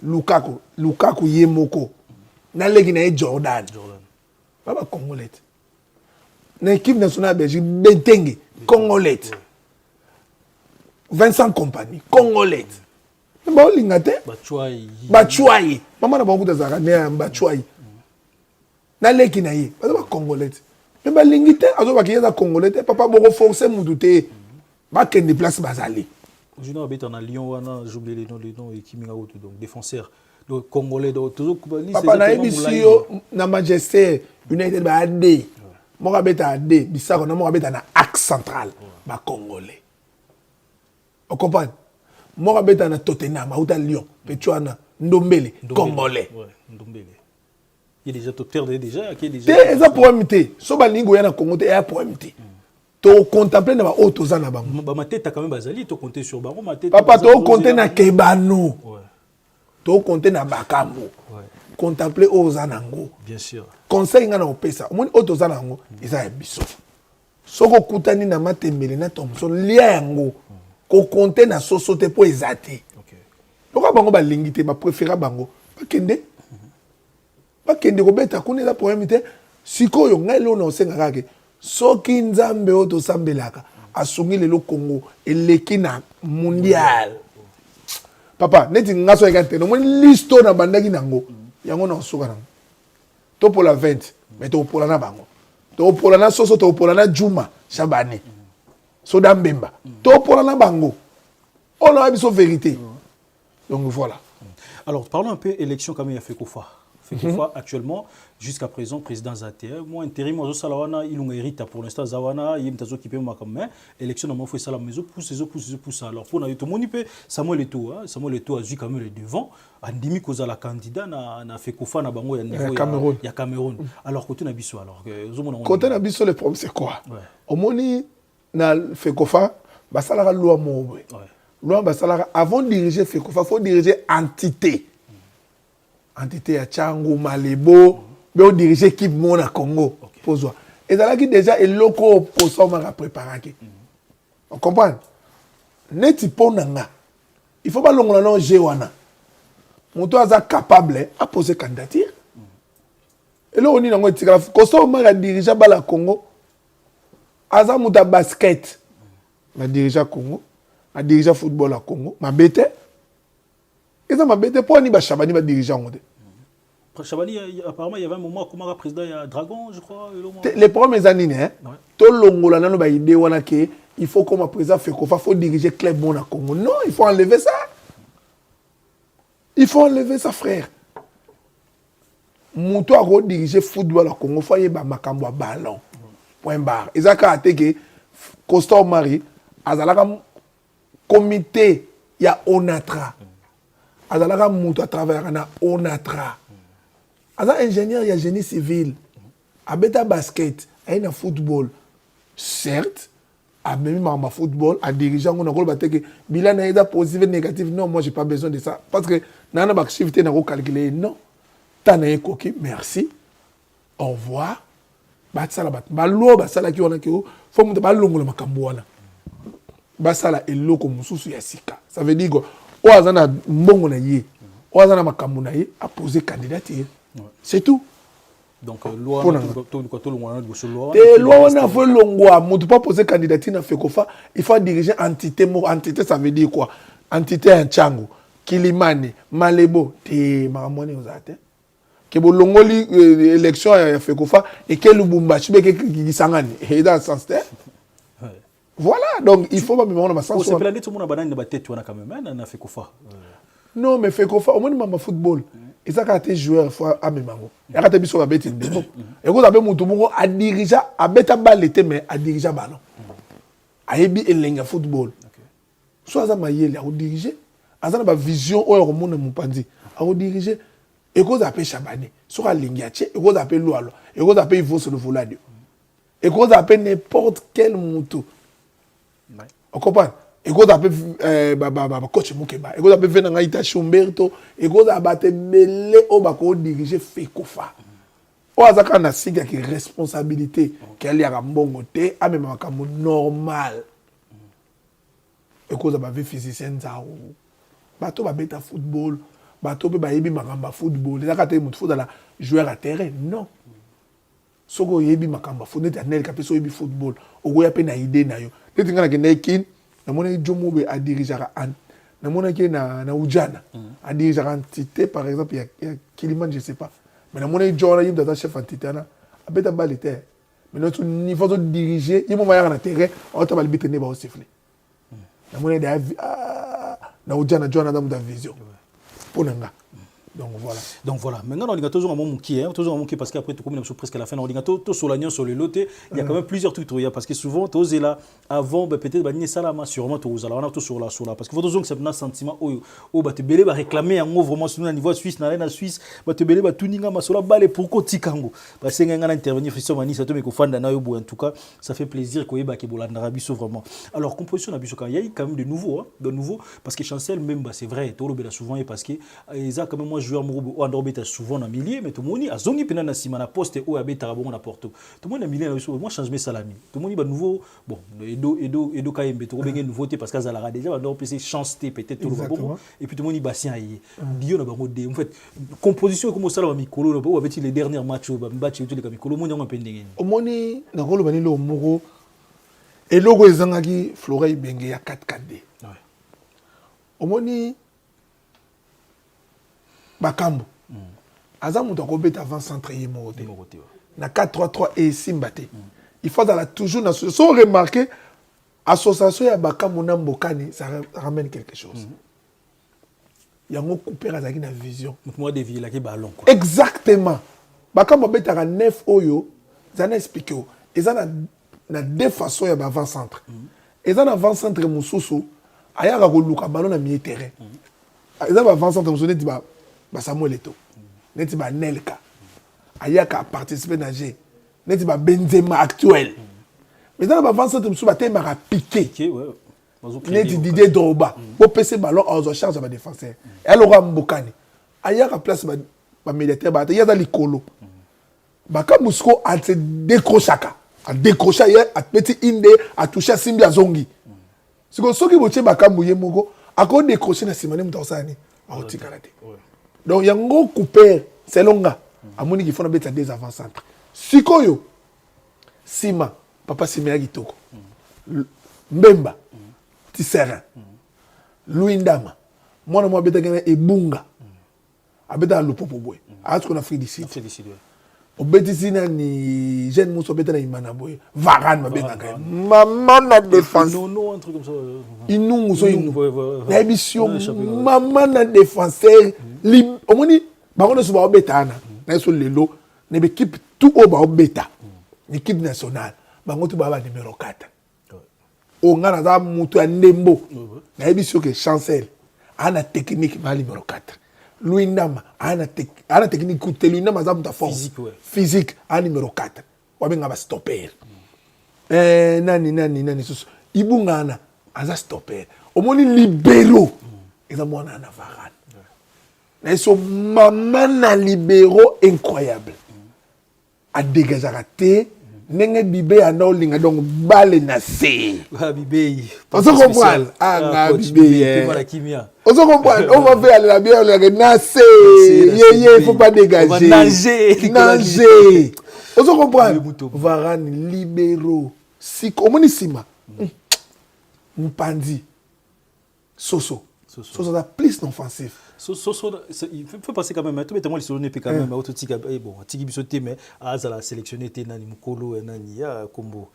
Speaker 1: Lukaku yemoko na legi na Jordan baba congolais na équipe nationale Belgique Bentengue congolais Vincent Compagnie congolais ba lingate Bachuai mama na bango tazaka ne Bachuai na legi na ye baba congolais mais balingi te azobaki yeza congolais te papa boko forcer mutu te bakende place bazali
Speaker 2: je n'ai habité en Lyon wana j'oublie les noms et qui minga auto donc défenseur donc congolais donc toujours
Speaker 1: papa na ebisio na Manchester United ba ade mo kabeta ade bisako na mo kabeta na axe central ba congolais on comprend mo kabeta na Tottenham auta Lyon petuana Ndombele congolais
Speaker 2: Ndombele il est déjà toteur déjà qui est déjà
Speaker 1: eza problème te so balingo ya na Congo te ya problème te to contempler na ba auto za na bango
Speaker 2: ba mateta quand même bazali to compter sur bango mateta
Speaker 1: papa to compter na Kebano to compter na Bakambo contempler oza nango
Speaker 2: bien sûr
Speaker 1: conseil nga na opesa omoni auto za nango eza ya biso soko kutani na matembele na Thompson lia yango ko compter na soso te po ezate donc bango balingi te ba préférer bango bakende bakende kobeta kuna eza problème te sikoyo ngai lo na osengaka ke soki nzambe oyo tosambelaka asungi lelo Congo eleki na mondial papa neti nga so eka te nomoni listo na bandaki nango yango na osuka nango topola 20 mais topola na bango topola na soso topola na Juma Shabani Soda Mbemba topola na bango on a biso vérité donc voilà.
Speaker 2: Alors parlons un peu élection comme il a fait Kofa. Actuellement, jusqu'à présent, président Zaté, moi, intérim, moi, Salawana, il a hérité pour l'instant, Zawana, il y a qui peut m'accompagner. Élection, on m'a fait ça la maison, pousse. Alors, pour nous, tout le monde, Samuel Eto'o a joué quand même le devant. Andimi cause la candidat na fait Kofa na bango ya niveau ya Cameroun. Alors, côté Nabiso, alors
Speaker 1: côté Nabiso, le problème c'est quoi? Au moni na fait Kofa, basalara loi mo. Loi basalara avant de diriger fait Kofa, faut diriger entité. Entité à Tchango, Malebo, mais on dirige l'équipe Mona Congo. Et là qui déjà est loco pour ça on a préparé. On comprend? Neti ponanga. Il faut pas l'on non Jewana. Mon toi est capable à poser candidature. Et là on est dans le tigre. Quand ça on a dirigé la Congo, Aza muta basket, ma dirigé Congo, ma dirigé football à Congo, ma bête. Et ça m'a bête pour ni Chabani va diriger en
Speaker 2: Chabani, apparemment, il y avait un moment comme un président, il y a Dragon, je crois.
Speaker 1: Les premières années, tout le monde a une idée il faut comme président Fekofa, il faut diriger club bon à Congo. Non, il faut enlever ça. Il faut enlever ça, frère. Moutou a dirigé football au Congo, il faut y avoir makambo ballon. Point barre. Et ça, quand que Costa Marie, azalaka comité, il y a ONATRA. Azalaka moutou à travers na ONATRA. Azalaka ingénieur, il y a génie civil. Abeta basket, il y a football. Certes, à même ma football, à dirigeant, on a rôle que bilan est positif et négatif. Non, moi, j'ai pas besoin de ça. Parce que dans la activité, on a calculé. Non. T'as un coquille, merci. Au revoir. Batsala bat. Balo, basala qui on a qui faut me balo ngolo makamboana. Basala elo ko mususu ya sika. Ça veut dire que o azana mbongo na ye. O azana makambo na ye a poser candidature. C'est tout.
Speaker 2: Donc, loi,
Speaker 1: on a fait longwa, on ne peut pas poser candidature à Fekofa, il faut diriger entité. Entité, ça veut dire quoi? Entité en Tchango, Kilimani, Malebo, te maramoni aux athées. Que bon longoli élection à Fekofa et que Lubumbashi, qui s'engage, et dans ce sens voilà, donc il faut pas me demander ma sens.
Speaker 2: C'est plané tout le monde a banane de tête, tu as quand même, na Fekofa.
Speaker 1: Non, mais Fekofa, au moins, il football. Et ça, quand tu es joueur, il faut amener mango. Et quand tu es sur la bête, et quand tu as mon à diriger, à bête balle, mais à diriger ballon. À ébi et lenga football. Soit ça m'a yé, à diriger. À ça, ma vision, ou au monde, mon pandi, à diriger. Et quand tu as Chabane, soit à lengache, et quand tu as Loualo, et quand tu as Ivo sur le voladio. Et quand tu as n'importe quel moutou. On comprend? Et quand tu as coach Moukeba, et quand tu as fait Ita Chumberto, et quand tu as battu Belé au Bako diriger Fekofa. Ou à ça qu'on a signé qui responsabilité, qu'elle y a un bon côté, à même un normal. Et quand tu as fait physicien Zao, bateau va mettre football, bateau peut bailler makamba football. Les acteurs de football dans la joueur à terrain, non. Soko yebi makamba football, n'est nel capé so yebi football. Au y a peine à idée na yo. Les tingana que nekin. Na mona jomo be a diriger an na mona ke na ujana a diriger entité par exemple il y a Kiliman je sais pas mais na mona jona yim data chef entité na a beta balité mais notre niveau de diriger il m'a na terrain on ta balbite ne ba au siffler na mona na ujana jona dans vision pour nanga.
Speaker 2: Donc voilà. Maintenant, on a toujours un moment qui est, toujours un moment qui parce qu'après tout comme on est presque à la fin, on a tout sur l'agneau sur le loté. Il y a quand même plusieurs trucs parce que souvent tu es là avant peut-être bah ni salama sûrement tu es là on a tout sur la parce que faut toujours que c'est un sentiment oh bah te belé va réclamer en gros vraiment sur le niveau suisse na Suisse bah te belé bah tout ninga masola balle pourquoi tikango parce que ngana intervenir sur mani ça te met ko fanda na yo en tout cas ça fait plaisir ko yeba ke bolanda rabiso vraiment. Alors composition na biso il y a quand même de nouveau parce que Chancel même bah c'est vrai tout le souvent et parce que ils a quand même joueur Mouroubo ou Andorbe souvent dans milieu mais tout le monde a zongi pena na sima na poste ou abeta rabon na porto tout le monde a milieu moi changement salami tout le monde ba nouveau bon Edo Kayembe tout le nouveauté parce qu'à Zalara déjà Andorbe PC chanceté peut-être tout le bon et puis tout le monde bassin ayi dio na bango de en fait composition comme ça la mikolo ou avec les derniers matchs ba match tout les mikolo mo nyanga pendenge
Speaker 1: au moni na rolo bani lo moko et logo ezangaki Florey Benge ya 4-4D au moni Bakambo. Aza muto akobeta avant centre yemo na 4-3-3 et Simbate. Il faut toujours sans remarquer association ya Bakambo na Mbokani ça ramène quelque chose. Il y a un coupé azaki na vision.
Speaker 2: Moi de vie là qui ballon quoi.
Speaker 1: Exactement. Bakambo beta 9 oyo, ça n'a expliqué. Et ça na deux façons ya avant centre. Et ça na avant centre mususu aya ka luka ballon na milieu terrain. Et ça avant centre mususu dit Samuel Eto'o, neti ba Nelka, ayaka a participé à jeu, neti ba Benzema actuel. Mais dans la avance de Moussa Bate m'a piqué. Neti Didier Drogba, pour passer ballon aux charges de défenseur. Et alors Mbokani, ayaka place ba médiateur ba ya dans likolo. Baka Mousko a se décrochaka, a décroché hier, a petit inde, a touché Simbi Azongi. C'est comme ça que vous Baka Mouye Mogo, a quoi décroché na Simone Moussani, a otikalate. Donc, il y a un gros coupé, c'est longa. À mon il faut mettre des avant-centres. Sikoyo, Sima, Papa Simea Gitoko, Mbemba, Tissera, Louindama, moi, je suis Ebunga, Abeda Lupopoboy, à ce qu'on a fait d'ici. obetisi ni jeune muso beta na imana boy Varane mabengaka maman na défense
Speaker 2: non un truc comme ça
Speaker 1: inungu so inungu na émission maman na défenseur omoni bango so ba obetana na so lelo na équipe tout au ba obeta équipe nationale bango to ba numéro 4 o ngana za mutu ya ndembo na émission que Chancel ana technique ba numéro 4 Louis Nama ana technique côté Louis Nama za muta force physique a numéro 4 wabenga ba stopper nani susu ibungana aza stopper omoni libero eza mwana na Varane na so maman na libero incroyable a dégager raté nenge bibe ana olinga donc balle na se
Speaker 2: bibe
Speaker 1: on se comprend nga bibe on se comprend on va faire la bière na se il faut pas dégager nager on se comprend Varane libero si omoni sima Mpandi Soso a plus offensif.
Speaker 2: Il faut passer quand même. Tout le monde est quand même. Bon, Tiki Bissoté, mais Azala sélectionné Nani Mukolo et Nani Kombo.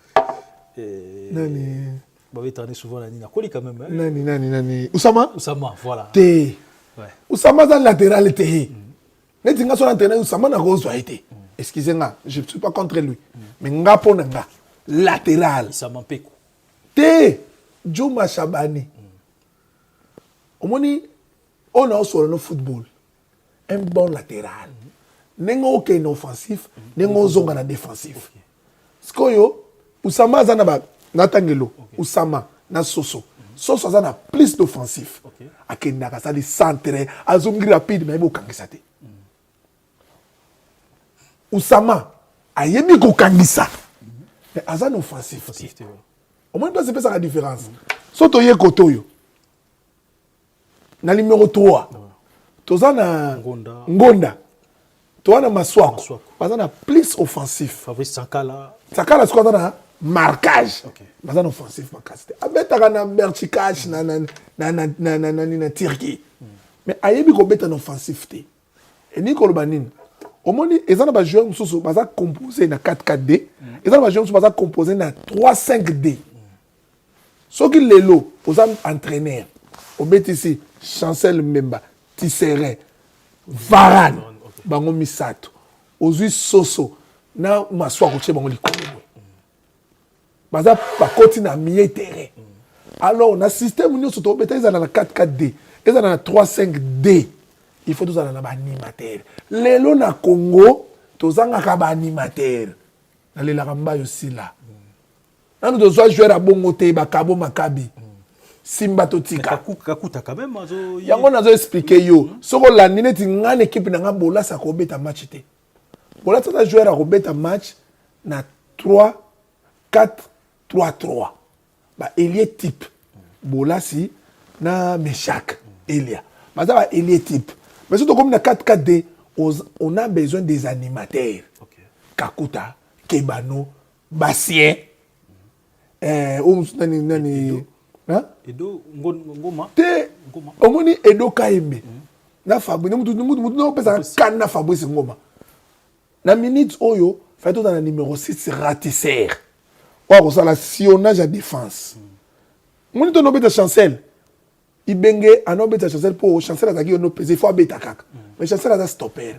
Speaker 1: Nani.
Speaker 2: Bah, il est souvent Nani Nakoli quand même.
Speaker 1: Nani. Oussama,
Speaker 2: voilà.
Speaker 1: Oussama dans latéral té. N'est-ce pas sur l'antenne Oussama n'a pas été. Excusez-moi, je ne suis pas contre lui. Mais Ngapo Nanga latéral.
Speaker 2: Ça m'empêche.
Speaker 1: Té. Juma Chabani. On a sur le football un bon latéral. N'engo aucun offensif, n'engo zonga défensif. Skoyo, Oussama Zanaba, Natangelo, Oussama, na Soso. Soso Zana plus d'offensif. Akenda Kasa di centre, azongi rapide, mais il kangisate. Oussama, ayemi ko kangisa. Mais azan offensif. Au moins, c'est pas ça la différence. Soto ye kotoyo. Na numéro 3. Tozana Ngonda. Toana Maswako. Bazana plus offensif.
Speaker 2: Fabrice Sakala.
Speaker 1: Sakala c'est quoi marquage. Bazana offensif marquage. Abeta na verticage na Turquie. Mais ayebi ko beta na offensif té. Et Nicole Banin. Omoni ezana ba joueur mususu baza composé na 4-4-D. Ezana ba joueur mususu baza composé na 3-5-D. Soki lelo aux entraîneurs au BTC Chancel Memba Tissere Varane bango misato ozui Soso na maswa ko che bango likolo baza pa koti na milieu terrain alors na système nous surtout beta ezana na 4-4-D ezana na 3-5-D il faut tous na ba animateur lelo na Congo tozanga ka ba animateur na lela kamba yo sila nous devons jouer à Bongote, Bakabo, Makabi, Simba Totika.
Speaker 2: Kakuta quand même.
Speaker 1: Yango nazo expliquer yo. Soko la nine ti ngane équipe na bola sa ko beta match té. Bola ta jouer à robeta match na 3-4-3-3. Ba ailier type. Bola si na Meshak Elia. Ba ça ailier type. Mais surtout comme na 4-4-D, on a besoin des animateurs. Kakuta, Kebano, Bassien.
Speaker 2: Edo Ngoma
Speaker 1: te omoni Edo Kaimbe na Fabrice mutu no pesa kan na Fabrice Ngoma na minute oyo fait tout dans le numéro 6 ratisseur or ça la sillonnage à défense moni to no beta Chancel ibenge ano beta Chancel pour Chancel azaki no pesa il faut beta kaka mais Chancel a stopper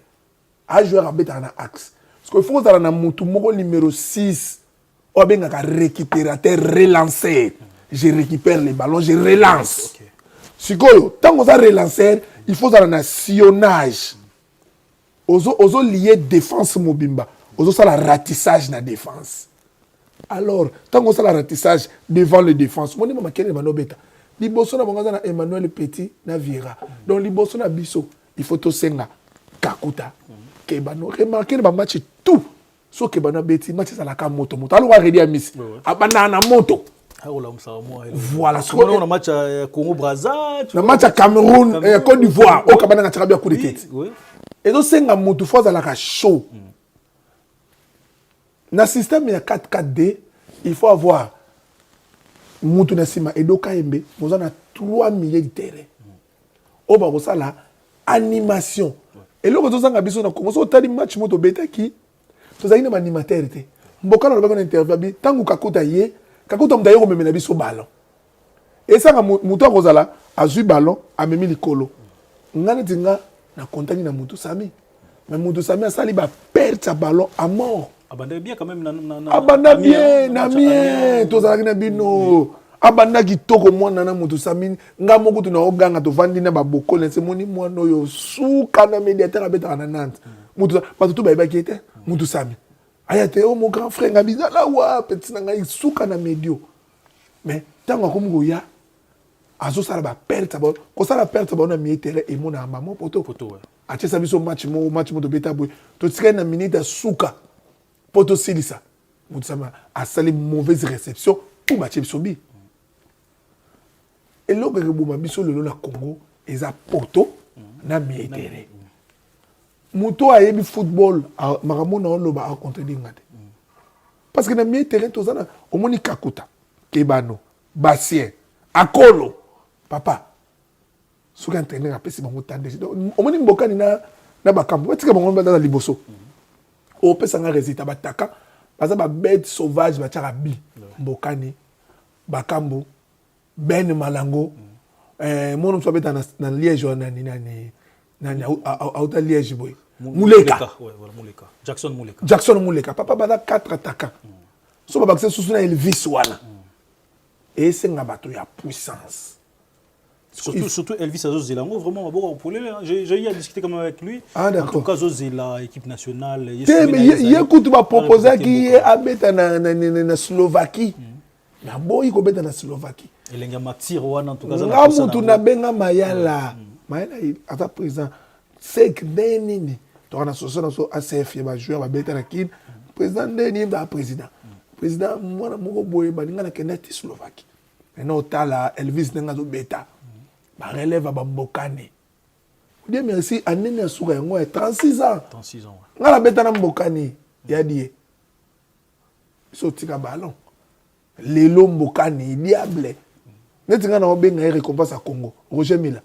Speaker 1: a jouer à beta na axe parce qu'il faut ça na mutu moko numéro 6 ou bien un récupérateur relanceur. Je récupère les ballons, je relance. Tant qu'on a relanceur, il faut un sillonnage. Ozo lié défense mobimba. Ozo ça la ratissage na défense. Alors, tant qu'on a la ratissage devant les défenses, moi je suis beta. Liboso na bangaza na Emmanuel Petit na Vieira. Donc liboso na biso, il faut to senga Kakuta. Kebano remarquer le match tout. So que bana beti match ça la ka moto alors on ready à miss abana na moto voilà
Speaker 2: ce qu'on a match à Congo Brazza
Speaker 1: le match à Cameroun et Côte d'Ivoire au kabana na tirabia coup de tête et donc c'est un moto faut ça la ka show na système il y a 4-4-D il faut avoir moto na sima et do Kaembe nous on a 3 milieux de terrain au ba ça la animation et le retour ça biso na Congo so tali match moto beta qui tozali na animateur te mboka na lobaka na interview bi tangu kakuta ye kakuta mutaye ko memela biso ballon et ça muto akozala azui ballon amemi likolo ngana tinga na contani na mutu sami mais mutu sami asali ba perdre sa ballon à mort
Speaker 2: abanda bien quand même
Speaker 1: abanda bien na mien tozalaki na bino abanda kitoko mwana na mutu sami nga moko tuna oganga tovandi na baboko lense moni mwana oyo suka na médiateur abetaka na Nantes mutu bato to bayebaki ete mutu sami ayate o mon grand frère ngabiza la wa petit na ngai suka na medio mais tango akomi koya azosala ba perte ba kosala perte ba na mietere et mona maman poto atiesa biso match moto beta boy to tika na minute suka poto silisa mutu sama asali mauvaise réception pour match bisobi et l'autre que boma biso lelo na Congo eza poto na mietere muto ayebi football makambo na oloba a contredire te parce que na mietere tozana omoni kakuta kebano basien akolo papa soki entraîneur apesi bango tande omoni mbokani na bakambo batika bango baza liboso opesanga résultat bataka baza babete sauvage batiaka bi mbokani bakambo ben malango mono mosu abeta na liège wana nani auta liège boy muleka Jackson muleka papa baza 4 attaquants so babakise susu na Elvis wana et c'est un bateau ya puissance.
Speaker 2: Surtout Elvis Azozelango, vraiment, j'ai eu à discuter quand même avec lui.
Speaker 1: Ah, d'accord.
Speaker 2: En tout cas, Azozela, équipe nationale.
Speaker 1: Mais il y a écoute ma proposé qui est habité en Slovaquie. Mais bon, il est en Slovaquie.
Speaker 2: Et il y a Matir en tout cas.
Speaker 1: Ramutu na benga mayala. Mayala à ta présent. C'est que Denini. Tu as associé à ACF, il y a un joueur qui est en Kin. Président Denini est président. Président moi moko boye baninga na keneti Slovaquie. Maintenant tala Elvis nenga zo beta. Ba relève ba mbokani. Dieu merci anene asuka yango 36 ans.
Speaker 2: 36 ans.
Speaker 1: Ngala beta na mbokani ya die. So tika ballon. Lelo mbokani diable. Neti nga na obenga récompense à Congo. Roger Mila.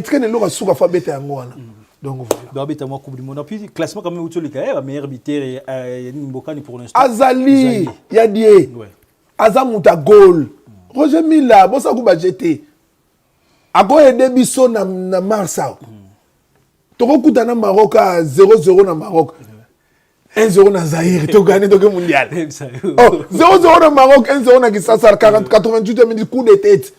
Speaker 1: Tika ne lo asuka fa beta yango wana. Donc
Speaker 2: voilà. Bah moi coupe du monde. Puis classement quand même où tu le cas, meilleur buteur et Mbokani pour l'instant.
Speaker 1: Azali, Yadie. Ouais. Azamuta goal. Roger Mila, bon ça coupe jeter. Ako aider biso na Marsa. Toko kutana Maroc à 0-0 na Maroc. 1-0 na Zaïre, tu gagné le mondial. Oh, 0-0 na Maroc, 1-0 na Kisasa 88 minutes coup de tête.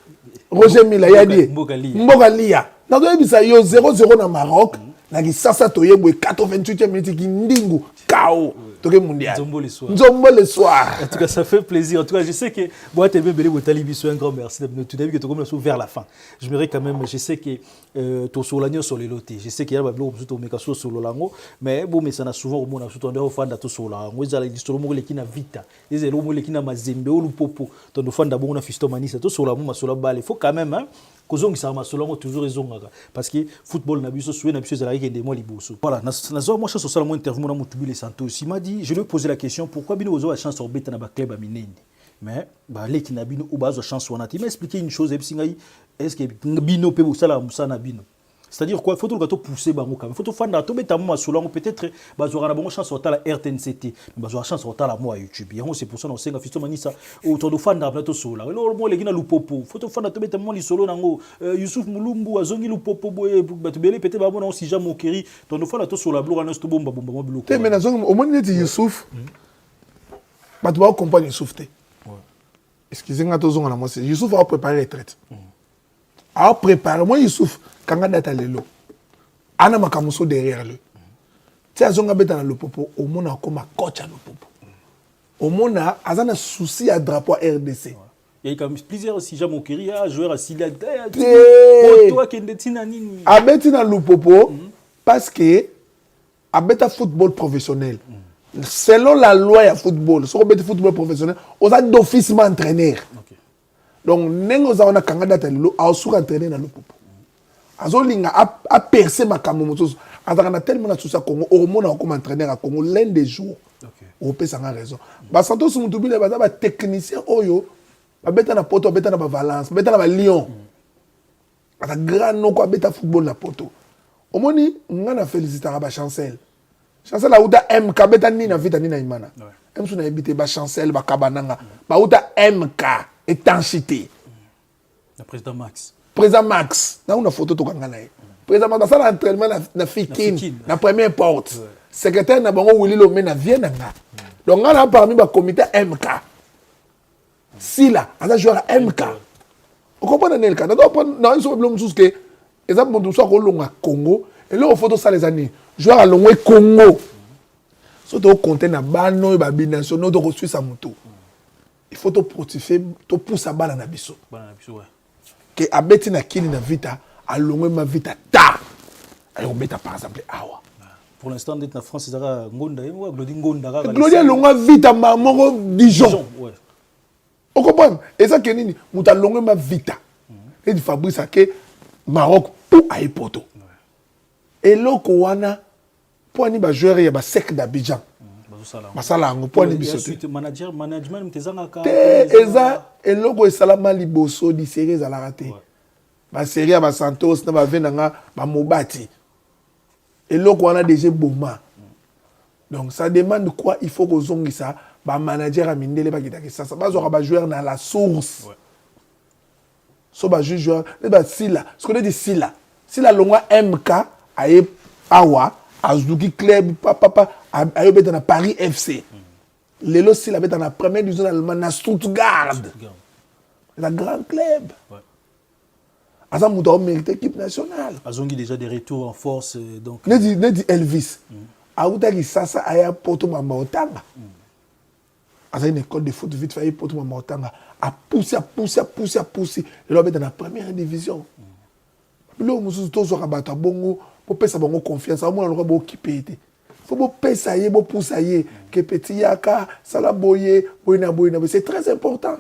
Speaker 1: Roger Mila, Yadie. Mbogalia. Dans le bisa yo 0-0 na Maroc. Nagi sasa toyebwe 88e minute ki ndingu KO toke mondial Nzombo le soir.
Speaker 2: En tout cas ça fait plaisir. En tout cas je sais que moi TV Belé Botali biso un grand merci de tout début que comme vers la fin. Je me quand même je sais que to solanyo sur les lotés. Je sais qu'il y a ba blo to meka so solo lango mais bon mais ça na souvent au monde tout en dehors fanda to sola. Ngo ezala l'histoire mo le kina vita. Ezelo mo le kina mazembe o lupopo to no fanda bon na fisto manisa to sola mo masola bale. Faut quand même hein kozongi ça masola toujours raison parce que football na biso soué na biso ezala ke de mo liboso. Voilà, na moi chance sur mon interview na Mutubile Santos. Il m'a dit je lui ai posé la question pourquoi bino ozo a chance sur beta na ba club aminene. Mais ba leki na bino obazo chance wana. Il m'a expliqué une chose est-ce que bino pe bosala musana bino. C'est-à-dire quoi, il faut tout le gâteau pousser bango quand même. Il faut tout faire dans tout bêta moi solango peut-être bazo na bonne chance sur la RTNCT, mais bazo chance sur la moi YouTube. Et c'est pour ça on sait que fisto manisa autour de fan dans plateau sola. Alors moi les gina lupopo, faut tout faire dans tout bêta moi li solo nango Youssouf Mulumbu azongi lupopo boye batubele peut-être ba bon si jamais okeri ton de fan dans sola blo na sto bomba bomba blo.
Speaker 1: Té mais nazongi au moins dit Youssouf. Batu ba compagnie Youssouf té. Excusez-moi tozonga na moi c'est Youssouf a préparé retraite. A préparé moi Youssouf kanga data lelo ana makamuso derrière lui ti azonga beta na lopopo omona comme coach à lopopo omona azana souci à drapeau RDC
Speaker 2: il y a quand même plusieurs si jamais okeri a joueur à Silia
Speaker 1: toi qui ndetina nini abeti na lopopo parce que abeta football professionnel selon la loi ya football so abeta football professionnel on a d'office entraîneur donc nengo za ona kanga data lelo a sur entraîner na lopopo azolinga a percé makambo mosusu azalaka tellement na susa Congo omona comme entraîneur à Congo l'un des jours opé sanga raison ba Santos Mutubile baza ba technicien oyo babeta na poto babeta na ba Valence babeta na ba Lyon ata grand noko abeta football na poto omoni ngana féliciter ba Chancel Chancel auta MK beta ni na vita ni na imana. Emsu na ebité ba Chancel ba kabananga. Ba auta MK étanchéité.
Speaker 2: Le président Max.
Speaker 1: Président Max, na una photo to kanga na. Président Max ça l'entraînement na Fikin, na première porte. Secrétaire na bango Willy Lomé na vient nga. Donc on a parmi ba comité MK. Si là, on a joué à MK. On comprend dans le cas. Dans une seconde, chose que exemple mon douceur au Congo et là on photo ça les années. Joueur à Longwe Congo. Surtout au compter na bano et ba binationaux de reçu sa moto. Il faut te protéger, te pousser à balle na biso.
Speaker 2: Ouais.
Speaker 1: Que abeti na kini na vita, à Longwe ma vita ta. Alors on met par exemple awa.
Speaker 2: Pour l'instant, d'être en France, c'est ça. Ngonda, Glody Ngonda.
Speaker 1: Glody Longwe vita maman Dijon.
Speaker 2: Ouais.
Speaker 1: On comprend? Et ça que nini, muta Longwe ma vita. Et du Fabrice à que Maroc pour aïe poto. Et loko wana pour ani ba joueur ya ba sec d'Abidjan. Masala ngo pour ani bisote.
Speaker 2: Management mtezanga ka.
Speaker 1: Eza et loko esalama liboso di série za la raté. Ba série ba Santos na ba venanga ba Mobati. Et loko wana déjà boma. Donc ça demande quoi? Il faut que zongisa ba manager a mindele ba kitaki ça ba zo ba joueur na la source. So ba joueur ba sila. Ce qu'on dit sila. Sila longwa MK aye awa azuki club papa ayo beta na Paris FC. Lelo sila beta na première division allemande na Stuttgart. C'est un grand club. Asa muto mérite équipe nationale.
Speaker 2: Azongi déjà des retours en force donc.
Speaker 1: Ne dit Elvis. Aouta ki sasa aya poto mamba otanga. Asa une école de foot vite fait poto mamba otanga. A pousser. Et là, dans la première division. Là, nous sommes tous au rabat, bongo, pour payer sa bongo confiance. À moi, on va occuper. Faut payer ça y est, pour pousser que petit yaka, salaboye, boina. C'est très important.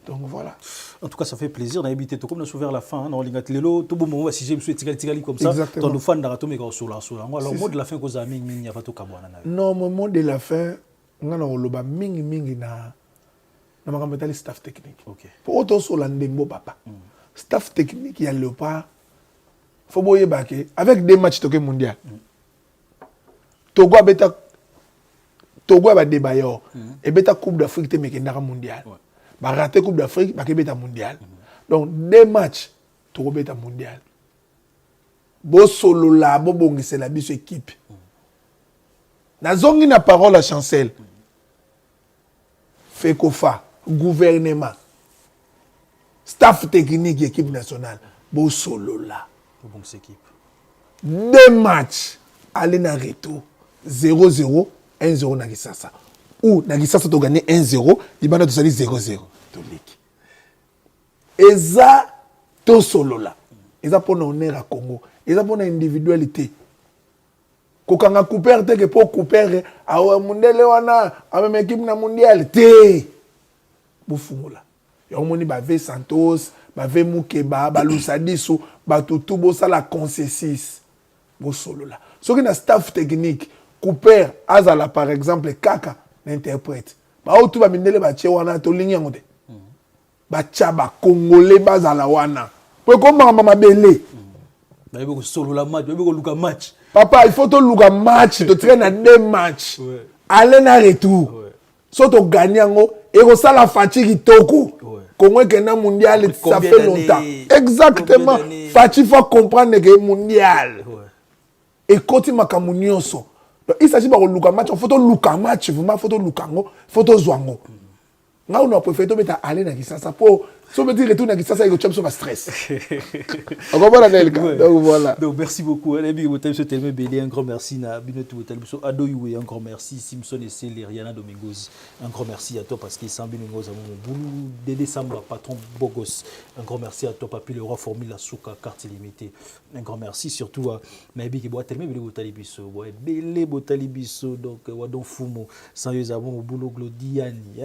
Speaker 1: Donc voilà.
Speaker 2: En tout cas, ça fait plaisir d'inviter tout comme nous vers la fin. On a lelo tout bon moment si j'ai tigali comme ça. Dans nos fans d'arato mais sur la. Alors mot de la fin que vous avez mis pas tout kabwana.
Speaker 1: Non, mon mot de la fin, on a loba mingi na. On a le staff technique. Pour autant sur l'andembo papa. Staff technique, il y a le pas. Il faut boyer baquer. Avec des matchs Togo mondial. Togo a débat. Et beta Coupe d'Afrique, mais qui est mondial. Bah rater Coupe d'Afrique, bah qui beta mondial. Donc des matchs, Togo beta mondial. Bo solo là, bo bongi c'est la biso équipe. Na zongi na parole à Chancel. Fekofa. Gouvernement, staff technique, équipe nationale, beau solo là.
Speaker 2: Bon, équipe.
Speaker 1: 2 matchs, aller na retour, 0-0, 1-0 na Gisasa. Ou na Gisasa tu gagné 1-0, Libana tu sali 0-0. Et ça, tout solo là. Et ça pour l'honneur à Congo. Et ça pour l'individualité. Kokanga couper, te que pour couper, a mondial wana, a même équipe na mondial, te. Boufungola. Ya omoni ba ve Santos, ba ve Mukeba, ba Lusadiso, ba tutu bo ça la concessis. Bo solo là. Ce qui na staff technique, Cooper, Azala par exemple, Kaka, l'interprète. Ba otu ba mindele ba che wana to ligne ngode. Ba chaba congolais bazala wana. Pour comment mama belé.
Speaker 2: Ba yebo solo la match, yebo luka match.
Speaker 1: Papa, il faut to luka match, to traîner à 2 matchs. Aller na retour. So to gagner ngo et que ça la fatigue toko. Congo est un mondial, ça fait longtemps. Exactement. Fatigue faut comprendre que mondial. Et quand il m'a camunioso. Il s'agit pas de luka match, faut to luka match, vraiment faut to lukango, faut to zwango. Là on a préféré to mettre aller na Kisasa pour so mettre retour na Kisasa il chop sur ma stress. On va voir le cas. Donc voilà.
Speaker 2: Donc merci beaucoup. Alabi Botel se tellement belé, un grand merci na Binoto Botel so Adoyoué, un grand merci Simpson et Célie Riana Domingos. Un grand merci à toi parce qu'il s'en Domingos à mon boulot Dédé Samba patron Bogos. Un grand merci à toi Papi le roi Formule la Souka carte illimitée. Un grand merci surtout à Nabi qui boit tellement belé Botalibiso, boit belé Botalibiso donc Wadon Fumo, sans eux avons au boulot Glodiani,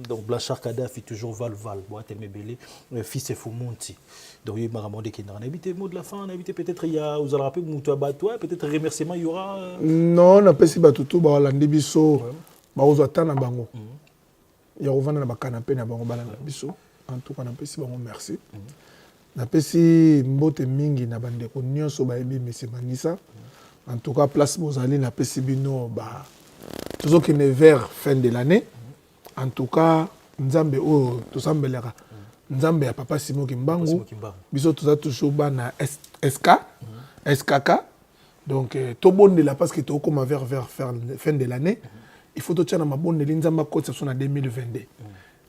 Speaker 2: donc Blachar Kadhafi toujours Val boit tellement belé. Fils et Foumonti. Donc il m'a demandé qu'il y a un habité mot de la fin, un habité peut-être il y a vous allez rappeler Moutou Abattoua, peut-être remerciement il y aura
Speaker 1: non, on a pas si batutu ba la ndibiso ba ozata na bango. Il y a revendre na ba canapé na bango bala na biso. En tout cas, on a pas si bango merci. Na pesi mbote mingi na bande ko nyonso ba ebi monsieur Manisa. En tout cas, place Mozali na Pesibino, bah, toujours qu'il est vers fin de l'année. En tout cas, Nzambe, oh, tout ça, Nzambe a papa Simon Kimbangu. Biso tout ça toujours na SKK. Donc, tout bon de la parce que tout comme vers fin de l'année. Il faut tout tirer ma bonne ligne Nzamba côte ça sont en 2022.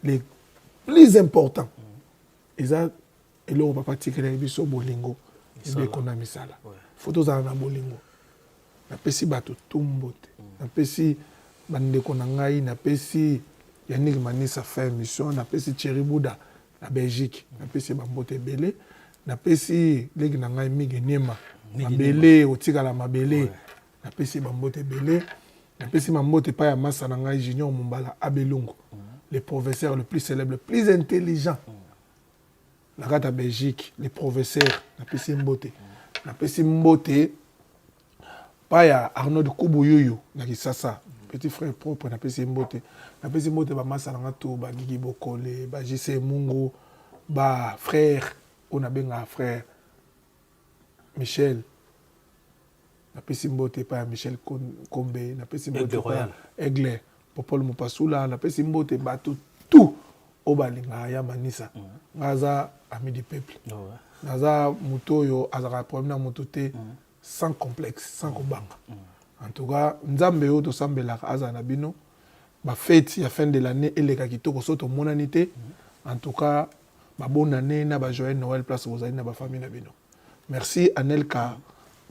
Speaker 1: Les plus importants. Et ça, et là on va partir que les biso bolingo. Et bien qu'on a mis ça là. Il faut tout ça na bolingo. Na pesi bato tumbote. Na pesi bande konangai na pesi Yannick Manissa fait émission na pesi Thierry Bouda na Belgique na pesi bambote belé na pesi legi na ngai mige niema mabele otika la mabele na pesi bambote belé na pesi bambote pa ya massa na ngai Junior Mumbala Abelungu le professeur le plus célèbre le plus intelligent la gata Belgique le professeur na pesi mbote pa ya Arnaud Koubouyoyo na Kisasa petit frère propre na pesi mbote ba massa na to ba Gigi Bokole ba JC Mungo ba frère on a benga frère Michel na pesi mbote pa Michel Kombe na pesi mbote pa Aigle Popol Mopasula na pesi mbote ba tout o balinga ya Manissa ngaza ami du peuple ngaza mutoyo azaka problème na mutote sans complexe sans kobanga. En tout cas, Nzambe o to sambela azana bino ba fête ya fin de l'année et les kakitoko soto monanité. En tout cas, ba bonne année na ba joyeux Noël place aux amis na ba famille na bino. Merci Anelka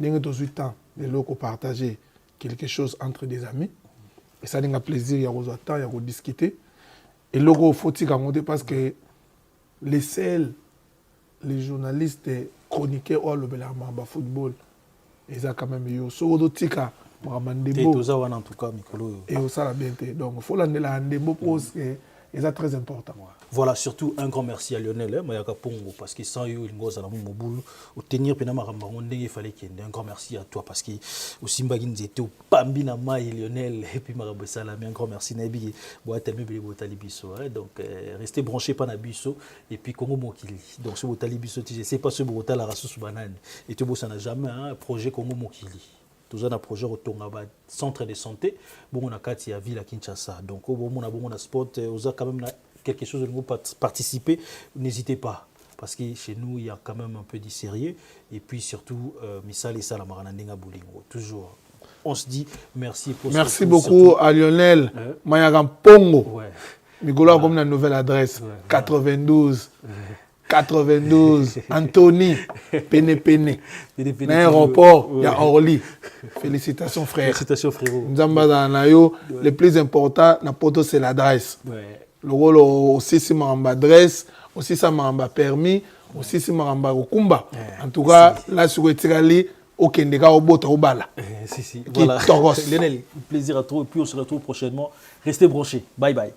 Speaker 1: n'engue to temps de loko partager quelque chose entre des amis. Et ça n'engue plaisir ya kozo temps ya ko discuter. Et loko faut tika monter parce que les seuls les journalistes chroniqueurs au le ba football et ça quand même yo so do tika
Speaker 2: en tout cas,
Speaker 1: et ça la bien. Donc, il faut l'annuler pour que c'est très important.
Speaker 2: Voilà, surtout un grand merci à Lionel, Mayaka Pongo, parce que sans eux, il tenir il fallait qu'il y ait un grand merci à toi, parce que aussi Mbagin était au Pambina Maï, Lionel, et puis Marabou Salami, un grand merci Nabi, donc restez branchés par Nabiso, et puis Congo Mokili. Donc ce Botalibiso, je ne sais pas ce Botal la race sous banane, et tout ça n'a jamais un projet Congo Mokili. Tout un projet autour d'un centre de santé. Bon, on a quatre ville à Kinshasa. Donc, on a sport, on a quand même quelque chose de nouveau participer. N'hésitez pas. Parce que chez nous, il y a quand même un peu de sérieux. Et puis surtout, Missal et Salam Maranandinga Boulingo. Toujours. On se dit merci pour
Speaker 1: merci beaucoup à Lionel. Mayagam Pongo. Nicolas, comme la nouvelle adresse. 92. 92, Anthony, Pene. L'aéroport, il y a Orly. Félicitations, frère.
Speaker 2: Félicitations, frérot.
Speaker 1: Le plus important, c'est l'adresse. Le rôle aussi, c'est l'adresse, aussi, c'est le permis, aussi, c'est le kumba. En tout cas, là, sur le tirali, aucun dégât au bota au bala.
Speaker 2: Voilà. Lionel, plaisir à toi. Et puis, on se retrouve prochainement. Restez branchés. Bye bye.